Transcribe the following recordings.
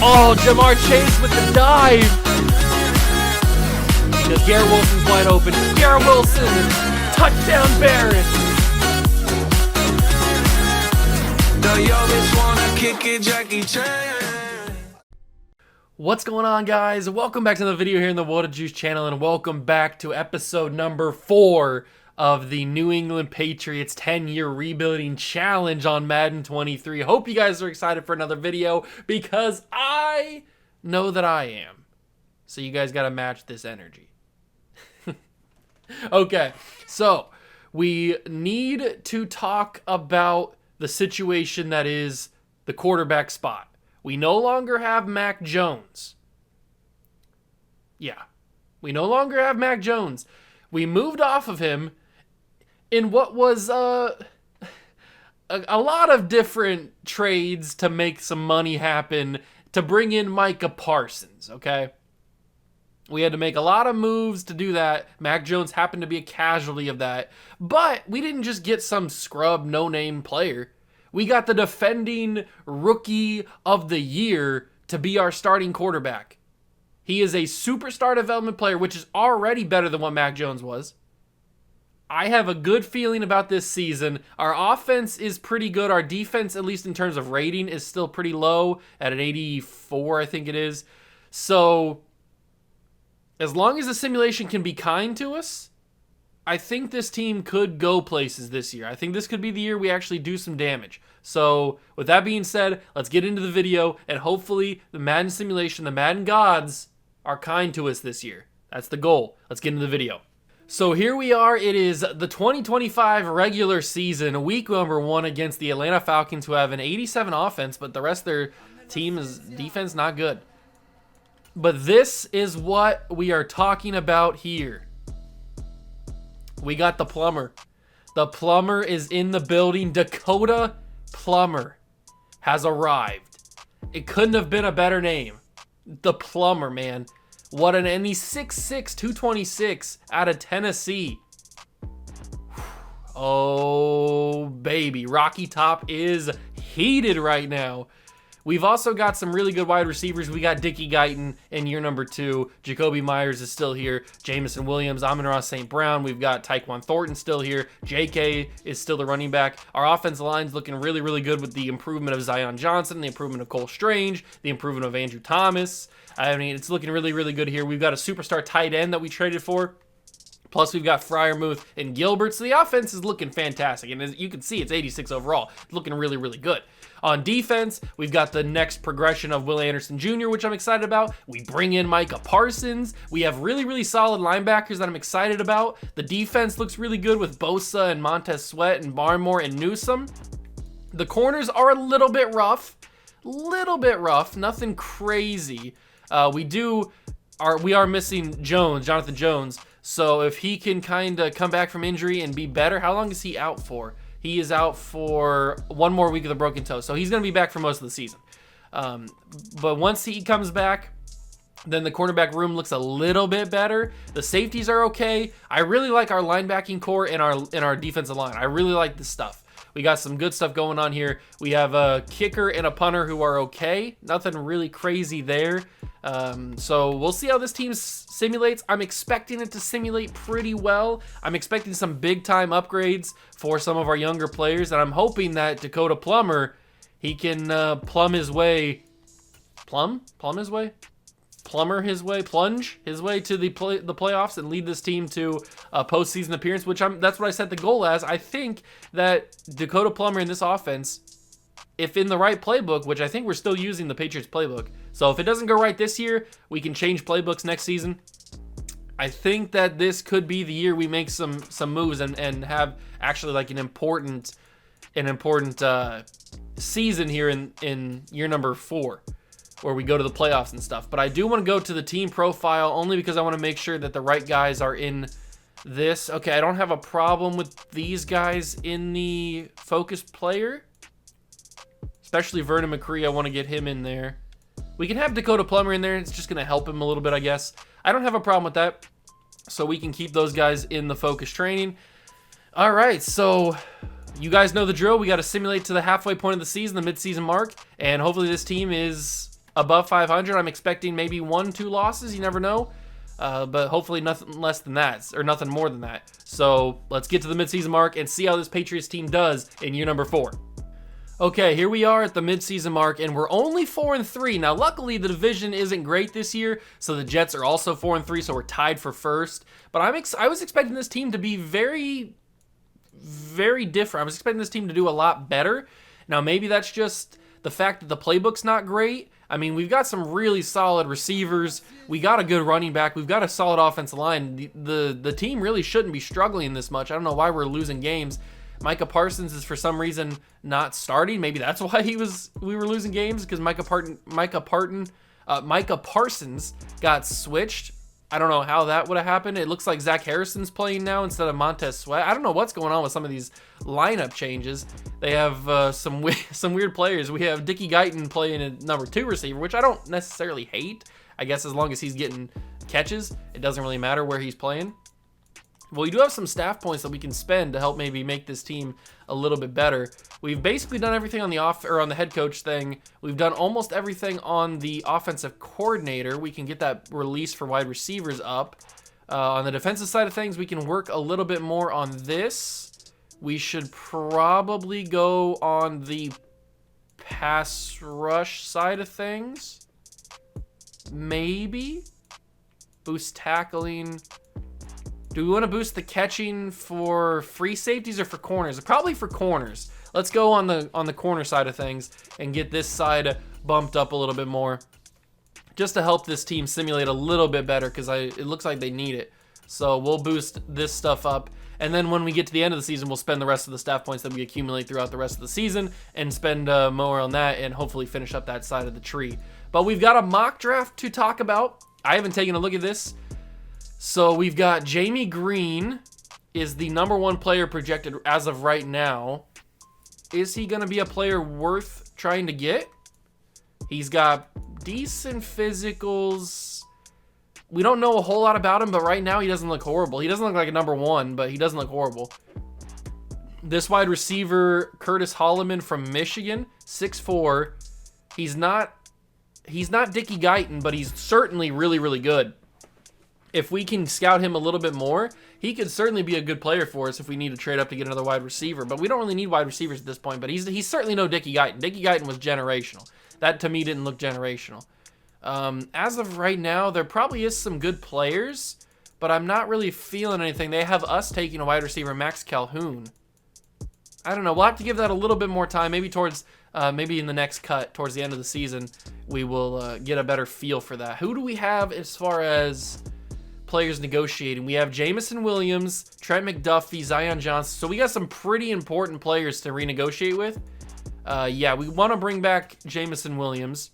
Oh, Jamar Chase with the dive. Because Garrett Wilson's wide open. Garrett Wilson, touchdown Barrett. What's going on, guys? Welcome back to the video here in the Water Juice channel, and welcome back to episode number 4 of the New England Patriots 10-year rebuilding challenge on Madden 23. Hope you guys are excited for another video, because I know that I am. So you guys got to match this energy. Okay, so we need to talk about the situation that is the quarterback spot. We no longer have Mac Jones. Yeah, we no longer have Mac Jones. We moved off of him in what was a lot of different trades to make some money happen to bring in Micah Parsons, okay? We had to make a lot of moves to do that. Mac Jones happened to be a casualty of that. But we didn't just get some scrub, no-name player. We got the defending rookie of the year to be our starting quarterback. He is a superstar development player, which is already better than what Mac Jones was. I have a good feeling about this season. Our offense is pretty good. Our defense, at least in terms of rating, is still pretty low at an 84, I think it is. So as long as the simulation can be kind to us, I think this team could go places this year. I think this could be the year we actually do some damage. So with that being said, let's get into the video, and hopefully the Madden simulation, the Madden gods, are kind to us this year. That's the goal. Let's get into the video. So here we are. It is the 2025 regular season, week number 1 against the Atlanta Falcons, who have an 87 offense, but the rest of their team is defense not good. But this is what we are talking about here. We got the plumber. The plumber is in the building. Dakota Plumber has arrived. It couldn't have been a better name. The plumber, man. What an, and he's 6'6", 226 out of Tennessee. Oh, baby. Rocky Top is heated right now. We've also got some really good wide receivers. We got Dickie Guyton in year number 2. Jacoby Myers is still here. Jamison Williams, Amon-Ra St. Brown. We've got Tyquan Thornton still here. JK is still the running back. Our offensive line's looking really, really good with the improvement of Zion Johnson, the improvement of Cole Strange, the improvement of Andrew Thomas. I mean, it's looking really, really good here. We've got a superstar tight end that we traded for. Plus, we've got Freiermuth and Gilbert. So the offense is looking fantastic. And as you can see, it's 86 overall. It's looking really, really good. On defense, we've got the next progression of Will Anderson Jr., which I'm excited about. We bring in Micah Parsons. We have really, really solid linebackers that I'm excited about. The defense looks really good with Bosa and Montez Sweat and Barmore and Newsome. The corners are a little bit rough. Nothing crazy. We are missing Jonathan Jones. So if he can kind of come back from injury and be better, how long is he out for? He is out for 1 more week of the broken toe. So he's going to be back for most of the season. But once he comes back, then the cornerback room looks a little bit better. The safeties are okay. I really like our linebacking core and our defensive line. I really like this stuff. We got some good stuff going on here. We have a kicker and a punter who are okay. Nothing really crazy there. So we'll see how this team simulates. I'm expecting it to simulate pretty well. I'm expecting some big time upgrades for some of our younger players, and I'm hoping that Dakota Plumber, he can plumber his way to the playoffs and lead this team to a postseason appearance, that's what I set the goal as. I think that Dakota Plumber in this offense, if in the right playbook, which I think we're still using the Patriots playbook, so if it doesn't go right this year, we can change playbooks next season. I think that this could be the year we make some moves and have actually like an important season here in year number 4. Where we go to the playoffs and stuff. But I do want to go to the team profile only because I want to make sure that the right guys are in this. Okay, I don't have a problem with these guys in the focus player. Especially Vernon McCree, I want to get him in there. We can have Dakota Plumber in there. It's just going to help him a little bit, I guess. I don't have a problem with that. So we can keep those guys in the focus training. All right, so you guys know the drill. We got to simulate to the halfway point of the season, the midseason mark, and hopefully this team is above 500. I'm expecting maybe 1-2 losses. You never know. But hopefully nothing less than that, or nothing more than that. So let's get to the midseason mark and see how this Patriots team does in year number 4. Okay, here we are at the midseason mark, and we're only 4-3. Now, luckily, the division isn't great this year, so the Jets are also 4-3, so we're tied for first. But I was expecting this team to be very, very different. I was expecting this team to do a lot better. Now, maybe that's just the fact that the playbook's not great. I mean, we've got some really solid receivers. We got a good running back. We've got a solid offensive line. The team really shouldn't be struggling this much. I don't know why we're losing games. Micah Parsons is for some reason not starting. Maybe that's why we were losing games, because Micah Parsons got switched. I don't know how that would have happened. It looks like Zach Harrison's playing now instead of Montez Sweat. I don't know what's going on with some of these lineup changes. They have some weird players. We have Dickie Guyton playing a number 2 receiver, which I don't necessarily hate. I guess as long as he's getting catches, it doesn't really matter where he's playing. Well, we do have some staff points that we can spend to help maybe make this team a little bit better. We've basically done everything on the head coach thing. We've done almost everything on the offensive coordinator. We can get that release for wide receivers up. On the defensive side of things, we can work a little bit more on this. We should probably go on the pass rush side of things. Maybe. Boost tackling. Do we want to boost the catching for free safeties or for corners? Probably for corners. Let's go on the corner side of things and get this side bumped up a little bit more, just to help this team simulate a little bit better, because it looks like they need it. So we'll boost this stuff up, and then when we get to the end of the season, we'll spend the rest of the staff points that we accumulate throughout the rest of the season and spend more on that, and hopefully finish up that side of the tree. But we've got a mock draft to talk about. I haven't taken a look at this. So we've got Jamie Green is the number 1 player projected as of right now. Is he going to be a player worth trying to get? He's got decent physicals. We don't know a whole lot about him, but right now he doesn't look horrible. He doesn't look like a number 1, but he doesn't look horrible. This wide receiver, Curtis Holloman from Michigan, 6'4". He's not Dickie Guyton, but he's certainly really, really good. If we can scout him a little bit more, he could certainly be a good player for us if we need to trade up to get another wide receiver. But we don't really need wide receivers at this point. But he's certainly no Dickie Guyton. Dickie Guyton was generational. That, to me, didn't look generational. As of right now, there probably is some good players, but I'm not really feeling anything. They have us taking a wide receiver, Max Calhoun. I don't know. We'll have to give that a little bit more time. Maybe maybe in the next cut, towards the end of the season, we will get a better feel for that. Who do we have as far as players negotiating? We have Jamison Williams, Trent McDuffie, Zion Johnson. So we got some pretty important players to renegotiate with. Yeah, we want to bring back Jamison Williams.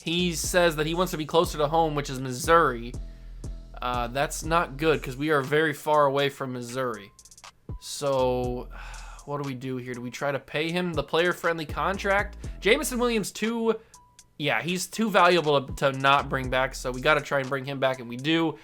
He says that he wants to be closer to home, which is Missouri. That's not good, because we are very far away from Missouri. So what do we do here? Do we try to pay him the player-friendly contract? Jamison Williams, he's too valuable to not bring back, so we got to try and bring him back, and we do.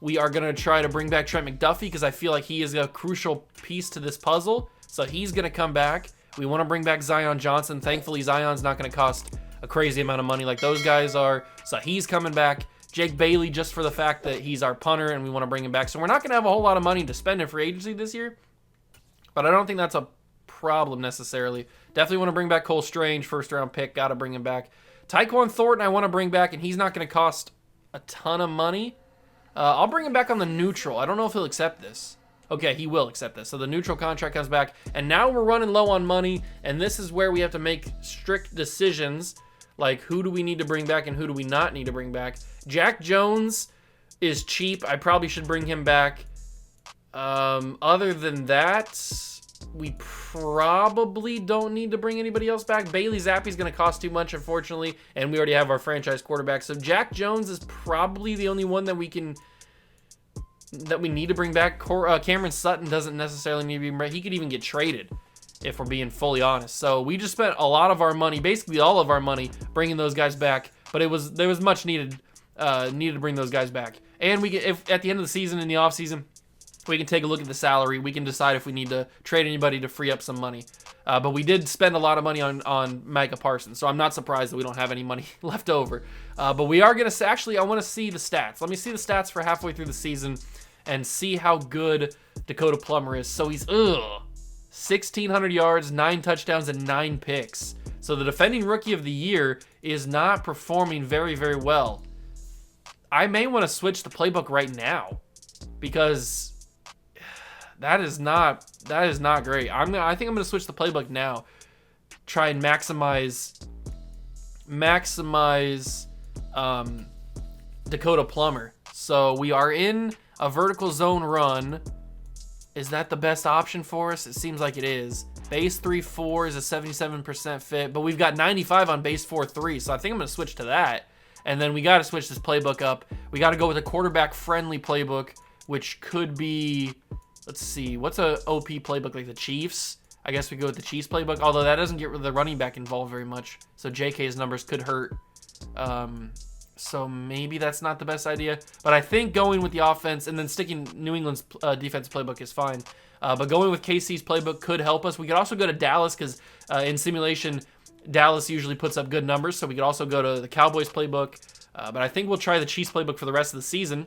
We are going to try to bring back Trent McDuffie, because I feel like he is a crucial piece to this puzzle, so he's going to come back. We want to bring back Zion Johnson. Thankfully, Zion's not going to cost a crazy amount of money like those guys are, so he's coming back. Jake Bailey, just for the fact that he's our punter, and we want to bring him back. So we're not going to have a whole lot of money to spend in free agency this year, but I don't think that's a problem necessarily. Definitely want to bring back Cole Strange, first-round pick. Got to bring him back. Tyquan Thornton I want to bring back, and he's not going to cost a ton of money. I'll bring him back on the neutral. I don't know if he'll accept this. Okay, he will accept this. So the neutral contract comes back, and now we're running low on money, and this is where we have to make strict decisions, like who do we need to bring back and who do we not need to bring back. Jack Jones is cheap. I probably should bring him back. Other than that, we probably don't need to bring anybody else back. Bailey Zappi's going to cost too much, unfortunately, and we already have our franchise quarterback. So Jack Jones is probably the only one that we need to bring back. Cameron Sutton doesn't necessarily need to be bring. He could even get traded, if we're being fully honest. So we just spent a lot of our money, basically all of our money, bringing those guys back. But there was much needed to bring those guys back. And if at the end of the season, in the offseason, We can take a look at the salary. We can decide if we need to trade anybody to free up some money. But we did spend a lot of money on Micah Parsons, so I'm not surprised that we don't have any money left over. But we are going to actually, I want to see the stats. Let me see the stats for halfway through the season and see how good Dakota Plummer is. So he's 1,600 yards, 9 touchdowns, and 9 picks. So the defending rookie of the year is not performing very, very well. I may want to switch the playbook right now because that is not great. I think I'm going to switch the playbook now. Try and maximize Dakota Plummer. So we are in a vertical zone run. Is that the best option for us? It seems like it is. Base 3-4 is a 77% fit, but we've got 95 on base 4-3, so I think I'm going to switch to that. And then we got to switch this playbook up. We got to go with a quarterback-friendly playbook, which could be, let's see, what's a OP playbook like the Chiefs? I guess we go with the Chiefs playbook, although that doesn't get the running back involved very much, so JK's numbers could hurt. So maybe that's not the best idea. But I think going with the offense and then sticking New England's defense playbook is fine. But going with KC's playbook could help us. We could also go to Dallas because in simulation, Dallas usually puts up good numbers. So we could also go to the Cowboys playbook. But I think we'll try the Chiefs playbook for the rest of the season.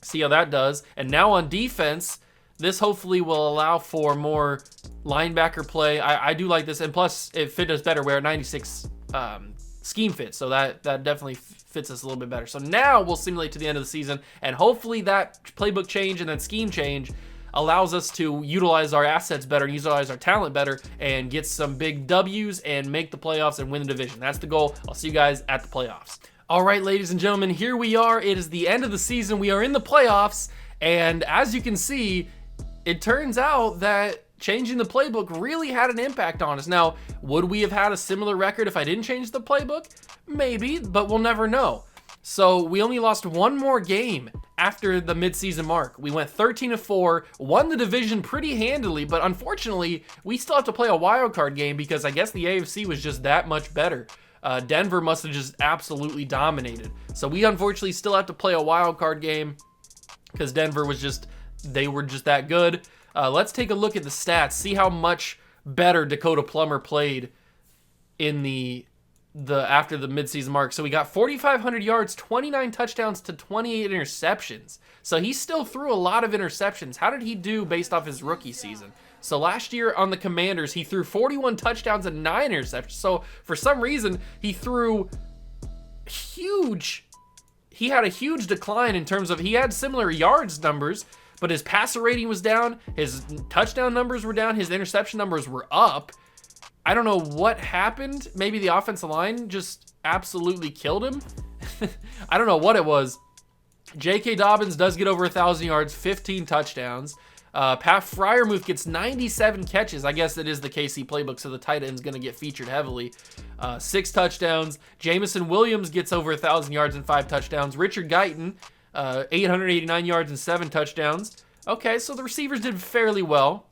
See how that does. And now on defense, this hopefully will allow for more linebacker play. I do like this. And plus, it fit us better. We're at 96 scheme fit. So that definitely fits us a little bit better. So now we'll simulate to the end of the season. And hopefully that playbook change and that scheme change allows us to utilize our assets better, utilize our talent better, and get some big W's and make the playoffs and win the division. That's the goal. I'll see you guys at the playoffs. All right, ladies and gentlemen, here we are. It is the end of the season. We are in the playoffs, and as you can see, it turns out that changing the playbook really had an impact on us. Now, would we have had a similar record if I didn't change the playbook? Maybe, but we'll never know. So we only lost one more game after the midseason mark. We went 13-4, won the division pretty handily, but unfortunately, we still have to play a wild card game because I guess the AFC was just that much better. Denver must have just absolutely dominated. So we unfortunately still have to play a wild card game because Denver was just, they were just that good. Let's take a look at the stats, see how much better Dakota Plummer played in the after the midseason mark. So we got 4,500 yards, 29 touchdowns to 28 interceptions. So he still threw a lot of interceptions. How did he do based off his rookie season? So last year on the Commanders, he threw 41 touchdowns and 9 interceptions. So for some reason, he threw huge. He had a huge decline in terms of, he had similar yards numbers, but his passer rating was down, his touchdown numbers were down, his interception numbers were up. I don't know what happened. Maybe the offensive line just absolutely killed him. I don't know what it was. J.K. Dobbins does get over 1,000 yards, 15 touchdowns. Pat Freiermuth gets 97 catches. I guess it is the KC playbook, so the tight end's going to get featured heavily. 6 touchdowns. Jamison Williams gets over 1,000 yards and 5 touchdowns. Richard Guyton, 889 yards and 7 touchdowns. Okay, so the receivers did fairly well.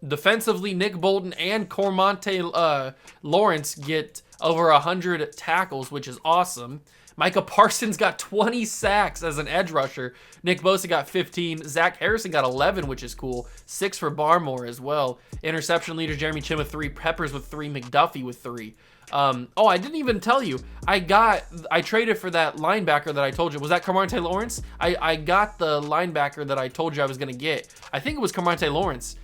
Defensively, Nick Bolton and Cormonte Lawrence get over 100 tackles, which is awesome. Micah Parsons got 20 sacks as an edge rusher. Nick Bosa got 15. Zach Harrison got 11, which is cool. 6 for Barmore as well. Interception leader Jeremy Chin with 3. Peppers with 3. McDuffie with 3. Oh, I didn't even tell you. I traded for that linebacker that I told you. Was that Cormonte Lawrence? I got the linebacker that I told you I was going to get. I think it was Cormonte Lawrence.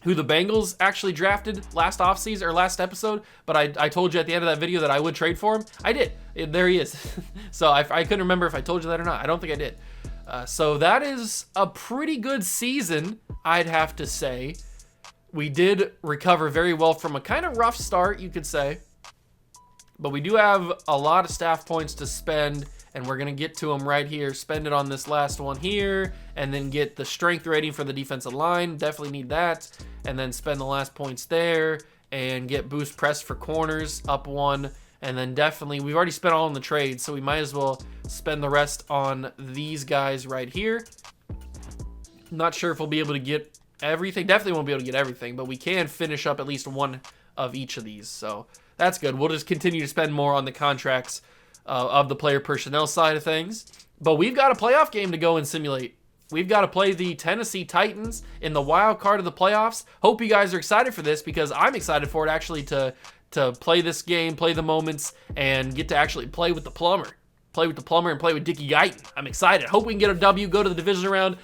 Who the Bengals actually drafted last offseason or last episode, but I told you at the end of that video that I would trade for him. I did. There he is. So I couldn't remember if I told you that or not. I don't think I did. So that is a pretty good season, I'd have to say. We did recover very well from a kind of rough start, you could say. But we do have a lot of staff points to spend, and we're going to get to them right here. Spend it on this last one here, and then get the strength rating for the defensive line. Definitely need that. And then spend the last points there, and get boost press for corners, up 1. And then definitely, we've already spent all on the trades, so we might as well spend the rest on these guys right here. Not sure if we'll be able to get everything. Definitely won't be able to get everything, but we can finish up at least one of each of these. So that's good. We'll just continue to spend more on the contracts of the player personnel side of things. But we've got a playoff game to go and simulate. we've got to play the Tennessee Titans in the wild card of the playoffs. Hope you guys are excited for this, because I'm excited for it actually to play this game, play the moments, and get to actually play with the plumber. Play with the plumber and play with Dickie Guyton. I'm excited. Hope we can get a W, go to the divisional round.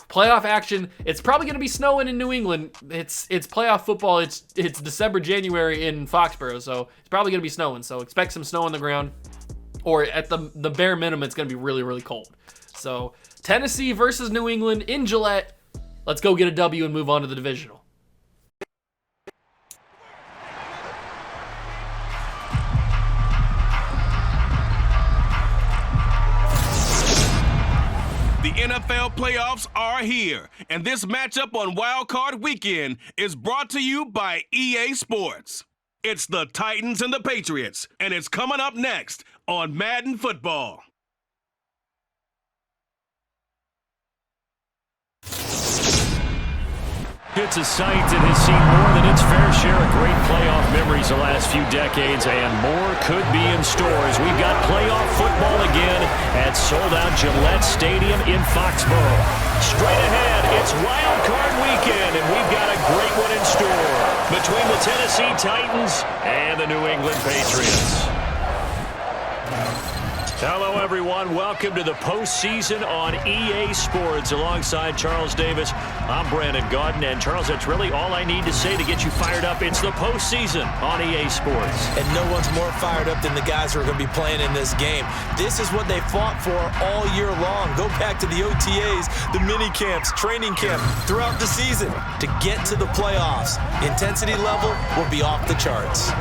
Playoff action. It's probably going to be snowing in New England. It's playoff football. It's December, January in Foxborough, so it's probably going to be snowing. So expect some snow on the ground, or at the bare minimum, it's going to be really, really cold. So Tennessee versus New England in Gillette. Let's go get a W and move on to the divisional. The NFL playoffs are here, and this matchup on Wild Card Weekend is brought to you by EA Sports. It's the Titans and the Patriots, and it's coming up next on Madden Football. It's a site that has seen more than its fair share of great playoff memories the last few decades, and more could be in store as we've got playoff football again at sold-out Gillette Stadium in Foxborough. Straight ahead, it's Wild Card Weekend, and we've got a great one in store between the Tennessee Titans and the New England Patriots. Hello, everyone. Welcome to the postseason on EA Sports. Alongside Charles Davis, I'm Brandon Gaudin. And, Charles, that's really all I need to say to get you fired up. It's the postseason on EA Sports. And no one's more fired up than the guys who are going to be playing in this game. This is what they fought for all year long. Go back to the OTAs, the mini camps, training camp, throughout the season to get to the playoffs. Intensity level will be off the charts.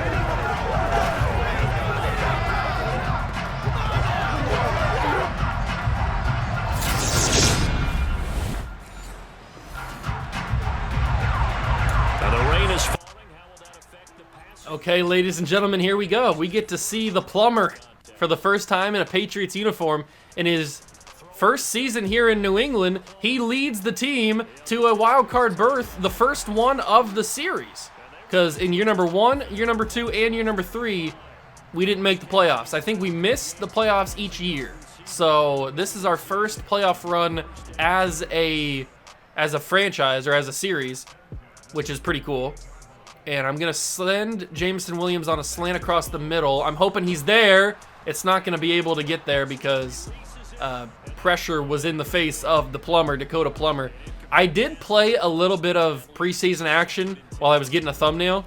Okay, ladies and gentlemen, here we go. We get to see the plumber for the first time in a Patriots uniform. In his first season here in New England, he leads the team to a wild card berth, the first one of the series. Because in year number 1, year number 2, and year number 3, we didn't make the playoffs. I think we missed the playoffs each year. So this is our first playoff run as a franchise, or as a series, which is pretty cool. And I'm going to send Jamison Williams on a slant across the middle. I'm hoping he's there. It's not going to be able to get there because pressure was in the face of the plumber, Dakota Plummer. I did play a little bit of preseason action while I was getting a thumbnail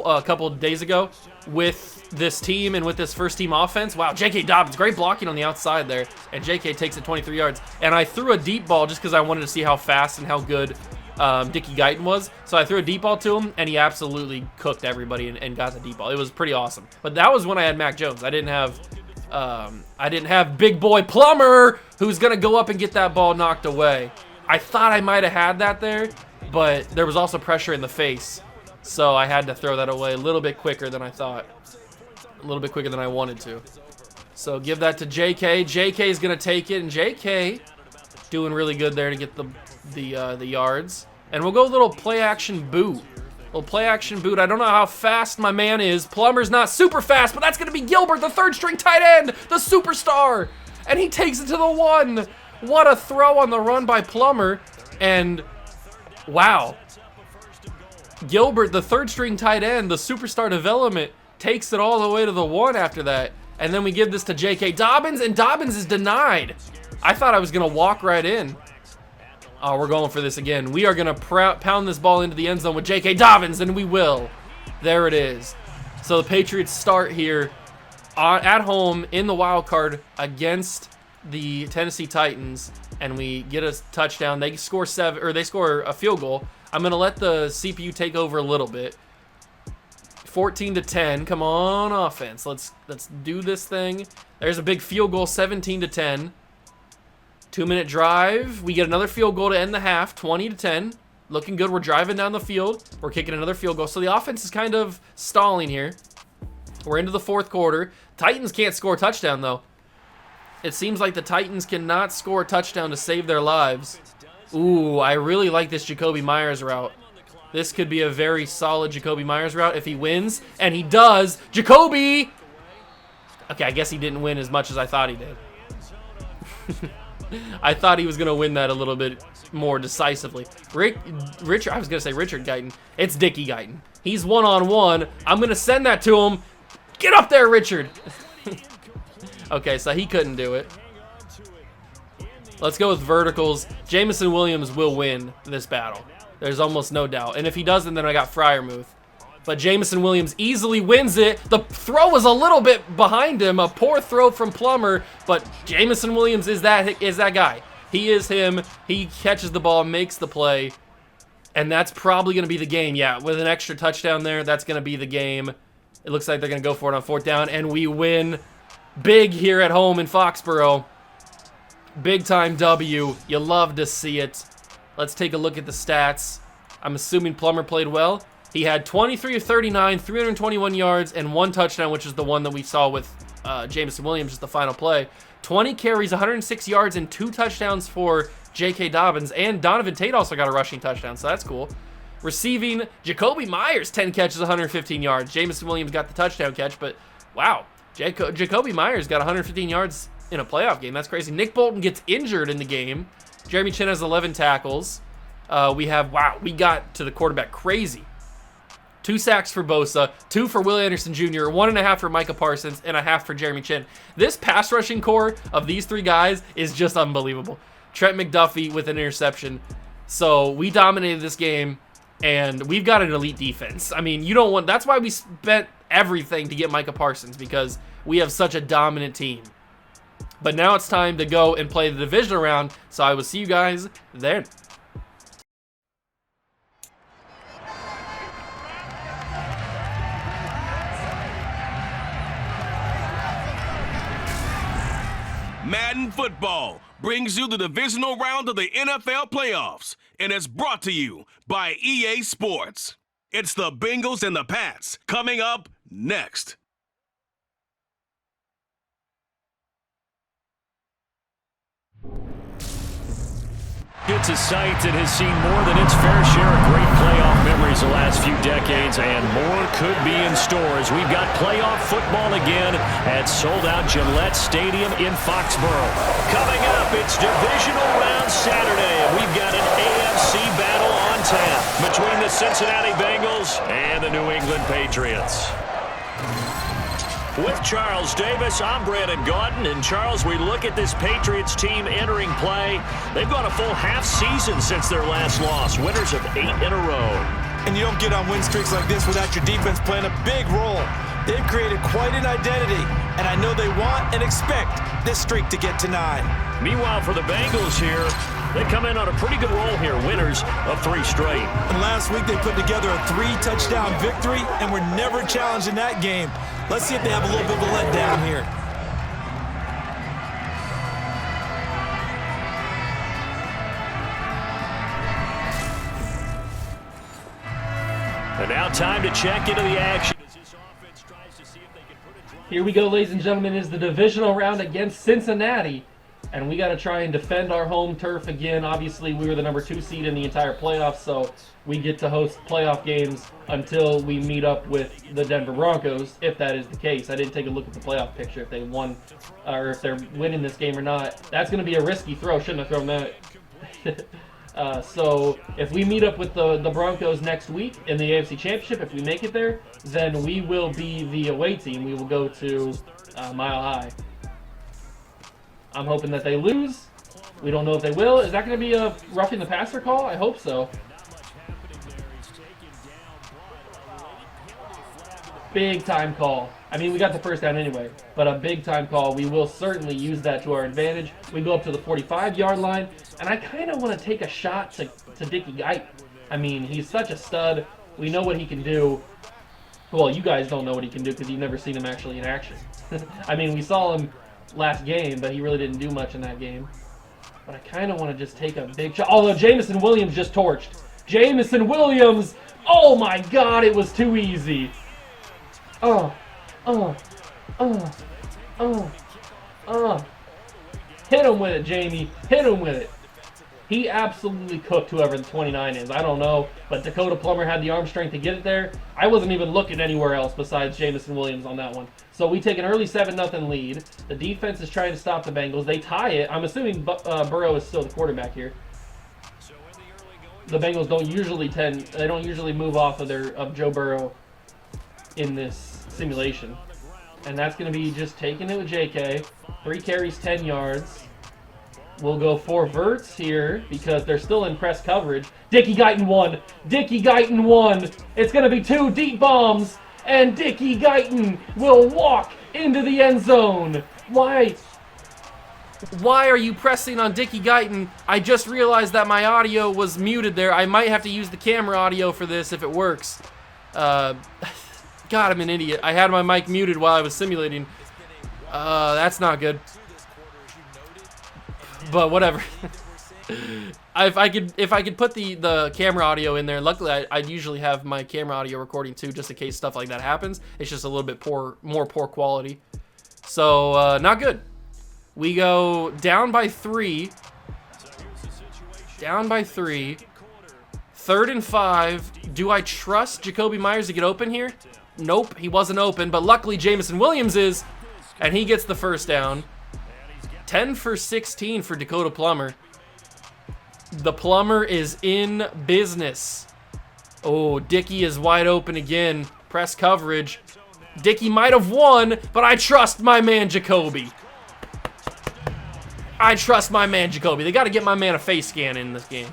a couple of days ago with this team and with this first team offense. Wow, J.K. Dobbins, great blocking on the outside there. And J.K. takes it 23 yards. And I threw a deep ball just because I wanted to see how fast and how good Dickie Guyton was. So I threw a deep ball to him, and he absolutely cooked everybody and got the deep ball. It was pretty awesome. But that was when I had Mac Jones. I didn't have big boy Plummer, who's gonna go up and get that ball knocked away. I thought I might have had that there, but there was also pressure in the face, so I had to throw that away a little bit quicker than I thought, a little bit quicker than I wanted to. So give that to JK. JK is gonna take it, and JK doing really good there to get the yards. And we'll go a little play action boot. Little play action boot. I don't know how fast my man is. Plummer's not super fast, but that's going to be Gilbert, the third string tight end, the superstar. And he takes it to the 1. What a throw on the run by Plummer. And wow. Gilbert, the third string tight end, the superstar development, takes it all the way to the 1 after that. And then we give this to J.K. Dobbins, and Dobbins is denied. I thought I was going to walk right in. Oh, we're going for this again. We are going to pound this ball into the end zone with J.K. Dobbins, and we will. There it is. So the Patriots start here at home in the wild card against the Tennessee Titans, and we get a touchdown. They score they score a field goal. I'm going to let the CPU take over a little bit. 14-10. Come on, offense. Let's do this thing. There's a big field goal, 17-10. 2-minute drive. We get another field goal to end the half, 20-10. Looking good. We're driving down the field. We're kicking another field goal. So the offense is kind of stalling here. We're into the fourth quarter. Titans can't score a touchdown, though. It seems like the Titans cannot score a touchdown to save their lives. Ooh, I really like this Jakobi Meyers route. This could be a very solid Jakobi Meyers route if he wins, and he does. Jakobi! Okay, I guess he didn't win as much as I thought he did. I thought he was going to win that a little bit more decisively. Richard, I was going to say Richard Guyton. It's Dickie Guyton. He's one-on-one. I'm going to send that to him. Get up there, Richard. Okay, so he couldn't do it. Let's go with verticals. Jamison Williams will win this battle. There's almost no doubt. And if he doesn't, then I got Freiermuth. But Jamison Williams easily wins it. The throw was a little bit behind him. A poor throw from Plummer. But Jamison Williams is that guy. He is him. He catches the ball, makes the play. And that's probably going to be the game. Yeah, with an extra touchdown there, that's going to be the game. It looks like they're going to go for it on 4th down. And we win big here at home in Foxborough. Big time W. You love to see it. Let's take a look at the stats. I'm assuming Plummer played well. He had 23 of 39, 321 yards, and 1 touchdown, which is the one that we saw with Jamison Williams, just the final play. 20 carries, 106 yards, and 2 touchdowns for J.K. Dobbins. And Donovan Tate also got a rushing touchdown, so that's cool. Receiving, Jacoby Myers, 10 catches, 115 yards. Jamison Williams got the touchdown catch, but wow. Jacoby Myers got 115 yards in a playoff game. That's crazy. Nick Bolton gets injured in the game. Jeremy Chin has 11 tackles. We got to the quarterback crazy. 2 sacks for Bosa, 2 for Will Anderson Jr., 1.5 for Micah Parsons, and 0.5 for Jeremy Chin. This pass rushing core of these 3 guys is just unbelievable. Trent McDuffie with an interception. So we dominated this game, and we've got an elite defense. I mean, that's why we spent everything to get Micah Parsons, because we have such a dominant team. But now it's time to go and play the divisional round, so I will see you guys then. Madden Football brings you the divisional round of the NFL playoffs, and it's brought to you by EA Sports. It's the Bengals and the Pats coming up next. It's a site that has seen more than its fair share of great playoff memories the last few decades, and more could be in store as we've got playoff football again at sold-out Gillette Stadium in Foxborough. Coming up, it's Divisional Round Saturday, and we've got an AFC battle on tap between the Cincinnati Bengals and the New England Patriots. With Charles Davis, I'm Brandon Gaudin. And Charles, we look at this Patriots team entering play. They've gone a full half season since their last loss, winners of 8 in a row. And you don't get on win streaks like this without your defense playing a big role. They've created quite an identity, and I know they want and expect this streak to get to 9. Meanwhile, for the Bengals here, they come in on a pretty good roll here, winners of 3 straight. And last week they put together a 3-touchdown victory, and were never challenged in that game. Let's see if they have a little bit of a letdown here. And now time to check into the action. Here we go, ladies and gentlemen, is the divisional round against Cincinnati. And we got to try and defend our home turf again. Obviously, we were the number 2 seed in the entire playoffs, so we get to host playoff games until we meet up with the Denver Broncos, if that is the case. I didn't take a look at the playoff picture, if they won, or if they're winning this game or not. That's going to be a risky throw. Shouldn't have thrown that. So if we meet up with the Broncos next week in the AFC Championship, if we make it there, then we will be the away team. We will go to Mile High. I'm hoping that they lose. We don't know if they will. Is that going to be a roughing the passer call? I hope so. Big time call. I mean, we got the first down anyway, but a big time call. We will certainly use that to our advantage. We go up to the 45-yard line, and I kind of want to take a shot to Dickie Guyton. I mean, he's such a stud. We know what he can do. Well, you guys don't know what he can do because you've never seen him actually in action. I mean, we saw him last game, but he really didn't do much in that game. But I kind of want to just take a big shot. Although Jamison Williams just torched. Jamison Williams! Oh my God, it was too easy. Hit him with it, Jamie. Hit him with it. He absolutely cooked whoever the 29 is. I don't know, but Dakota Plummer had the arm strength to get it there. I wasn't even looking anywhere else besides Jamison Williams on that one. So we take an early 7-0 lead. The defense is trying to stop the Bengals. They tie it. I'm assuming Burrow is still the quarterback here. The Bengals don't usually move off of Joe Burrow in this simulation. And that's going to be just taking it with JK. 3 carries, 10 yards. We'll go 4 verts here because they're still in press coverage. Dickie Guyton won. Dickie Guyton won. It's going to be 2 deep bombs. And Dickie Guyton will walk into the end zone. Why are you pressing on Dickie Guyton? I just realized that my audio was muted there. I might have to use the camera audio for this if it works. God, I'm an idiot. I had my mic muted while I was simulating. That's not good. But whatever. If I could put the camera audio in there, luckily I'd usually have my camera audio recording too, just in case stuff like that happens. It's just a little bit more poor quality. So not good. We go down by 3. Down by 3. 3rd and 5. Do I trust Jakobi Meyers to get open here? Nope, he wasn't open, but luckily Jamison Williams is, and he gets the first down. 10 for 16 for Dakota Plummer. The Plummer is in business. Oh, Dickie is wide open again. Press coverage. Dickie might have won, but I trust my man Jakobi. I trust my man Jakobi. They got to get my man a face scan in this game.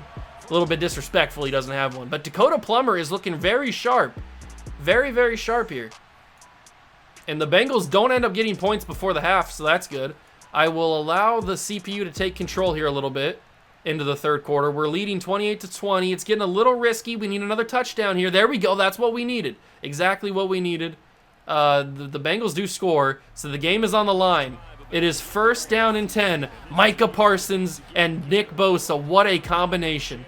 A little bit disrespectful he doesn't have one. But Dakota Plummer is looking very sharp. Very, very sharp here. And the Bengals don't end up getting points before the half, so that's good. I will allow the CPU to take control here a little bit into the third quarter. We're leading 28-20. It's getting a little risky. We need another touchdown here. There we go. That's what we needed. Exactly what we needed. The Bengals do score, so the game is on the line. It is 1st down and 10. Micah Parsons and Nick Bosa. What a combination.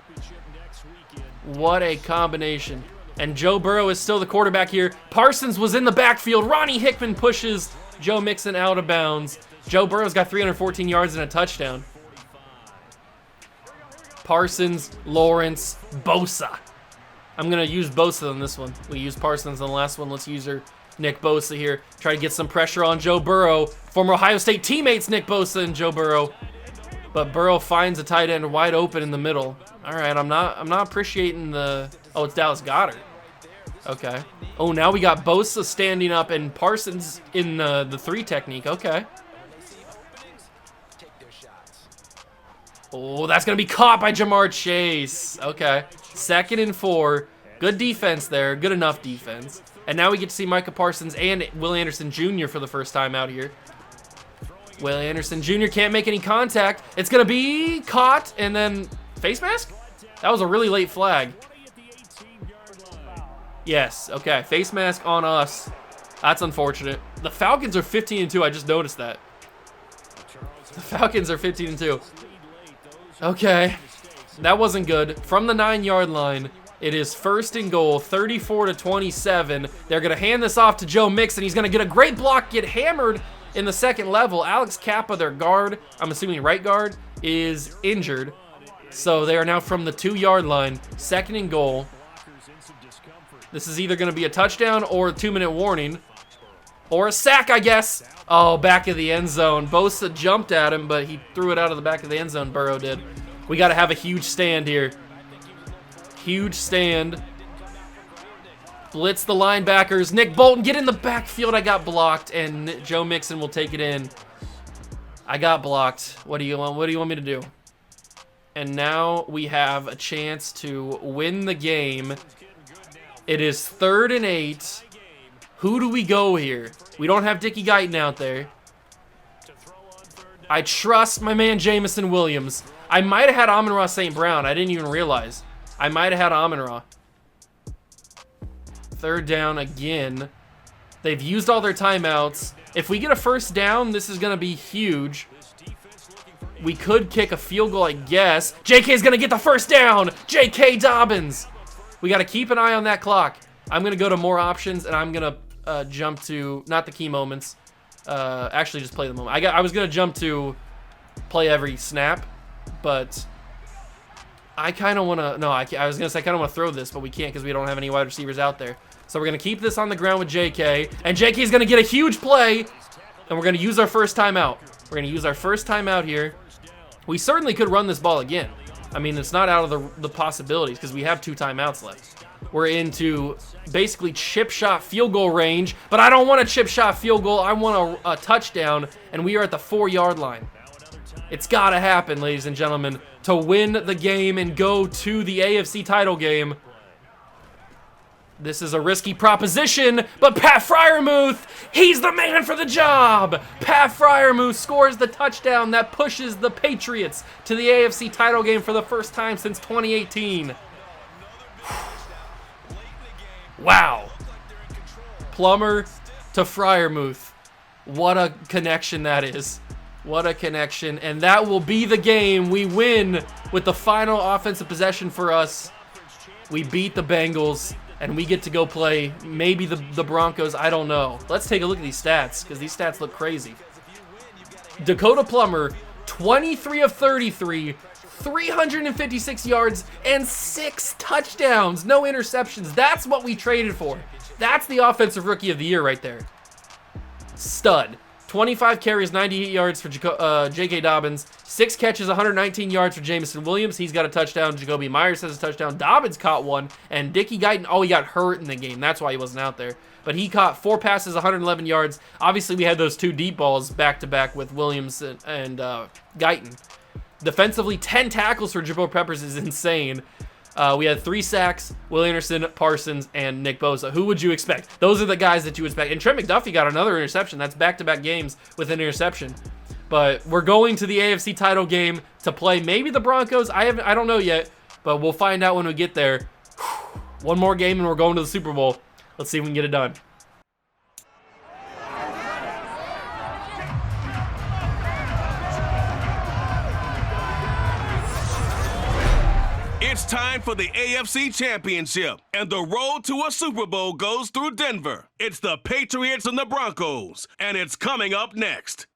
What a combination. And Joe Burrow is still the quarterback here. Parsons was in the backfield. Ronnie Hickman pushes Joe Mixon out of bounds. Joe Burrow's got 314 yards and a touchdown. Parsons, Lawrence, Bosa. I'm going to use Bosa on this one. We used Parsons on the last one. Let's use Nick Bosa here. Try to get some pressure on Joe Burrow. Former Ohio State teammates Nick Bosa and Joe Burrow. But Burrow finds a tight end wide open in the middle. All right, I'm not appreciating the... Oh, it's Dallas Goedert. Okay. Oh, now we got Bosa standing up and Parsons in the 3 technique. Okay. Oh, that's going to be caught by Jamar Chase. Okay. 2nd and 4. Good defense there. Good enough defense. And now we get to see Micah Parsons and Will Anderson Jr. for the first time out here. Will Anderson Jr. can't make any contact. It's going to be caught and then face mask? That was a really late flag. Yes, okay. Face mask on us. That's unfortunate. The Falcons are 15-2. I just noticed that. The Falcons are 15-2. Okay. That wasn't good. From the 9-yard line, it is 1st and goal, 34-27. They're going to hand this off to Joe Mixon. He's going to get a great block, get hammered in the second level. Alex Kappa, their guard, I'm assuming right guard, is injured. So they are now from the 2-yard line, 2nd and goal. This is either going to be a touchdown or a 2-minute warning. Or a sack, I guess. Oh, back of the end zone. Bosa jumped at him, but he threw it out of the back of the end zone, Burrow did. We got to have a huge stand here. Huge stand. Blitz the linebackers. Nick Bolton, get in the backfield. I got blocked, and Joe Mixon will take it in. I got blocked. What do you want me to do? And now we have a chance to win the game. It is 3rd and 8. Who do we go here? We don't have Dickie Guyton out there. I trust my man Jamison Williams. I might have had Amon-Ra St. Brown. I didn't even realize. I might have had Amon-Ra. 3rd down again. They've used all their timeouts. If we get a 1st down, this is going to be huge. We could kick a field goal, I guess. JK's going to get the 1st down. JK Dobbins. We got to keep an eye on that clock. I'm going to go to more options, and I'm going to jump to, not the key moments. Actually, just play the moment. I was going to jump to play every snap, but I kind of want to, no, I was going to say I kind of want to throw this, but we can't because we don't have any wide receivers out there. So we're going to keep this on the ground with JK, and JK is going to get a huge play, and we're going to use our first timeout. We're going to use our first timeout here. We certainly could run this ball again. I mean, it's not out of the possibilities because we have 2 timeouts left. We're into basically chip shot field goal range, but I don't want a chip shot field goal. I want a touchdown, and we are at the 4-yard line. It's got to happen, ladies and gentlemen, to win the game and go to the AFC title game. This is a risky proposition, but Pat Freiermuth, he's the man for the job. Pat Freiermuth scores the touchdown that pushes the Patriots to the AFC title game for the first time since 2018. Wow. Plummer to Freiermuth. What a connection that is. What a connection. And that will be the game. We win with the final offensive possession for us. We beat the Bengals, and we get to go play maybe the Broncos. I don't know. Let's take a look at these stats, because these stats look crazy. Dakota Plummer, 23 of 33, 356 yards, and 6 touchdowns. No interceptions. That's what we traded for. That's the offensive rookie of the year right there. Stud. 25 carries, 98 yards for J.K. Dobbins. 6 catches, 119 yards for Jamison Williams. He's got a touchdown. Jacoby Myers has a touchdown. Dobbins caught one. And Dickie Guyton, he got hurt in the game. That's why he wasn't out there. But he caught 4 passes, 111 yards. Obviously, we had those 2 deep balls back-to-back with Williams and Guyton. Defensively, 10 tackles for Jabril Peppers is insane. We had 3 sacks, Will Anderson, Parsons, and Nick Bosa. Who would you expect? Those are the guys that you would expect. And Trent McDuffie got another interception. That's back-to-back games with an interception. But we're going to the AFC title game to play maybe the Broncos. I don't know yet, but we'll find out when we get there. One more game and we're going to the Super Bowl. Let's see if we can get it done. It's time for the AFC Championship, and the road to a Super Bowl goes through Denver. It's the Patriots and the Broncos, and it's coming up next.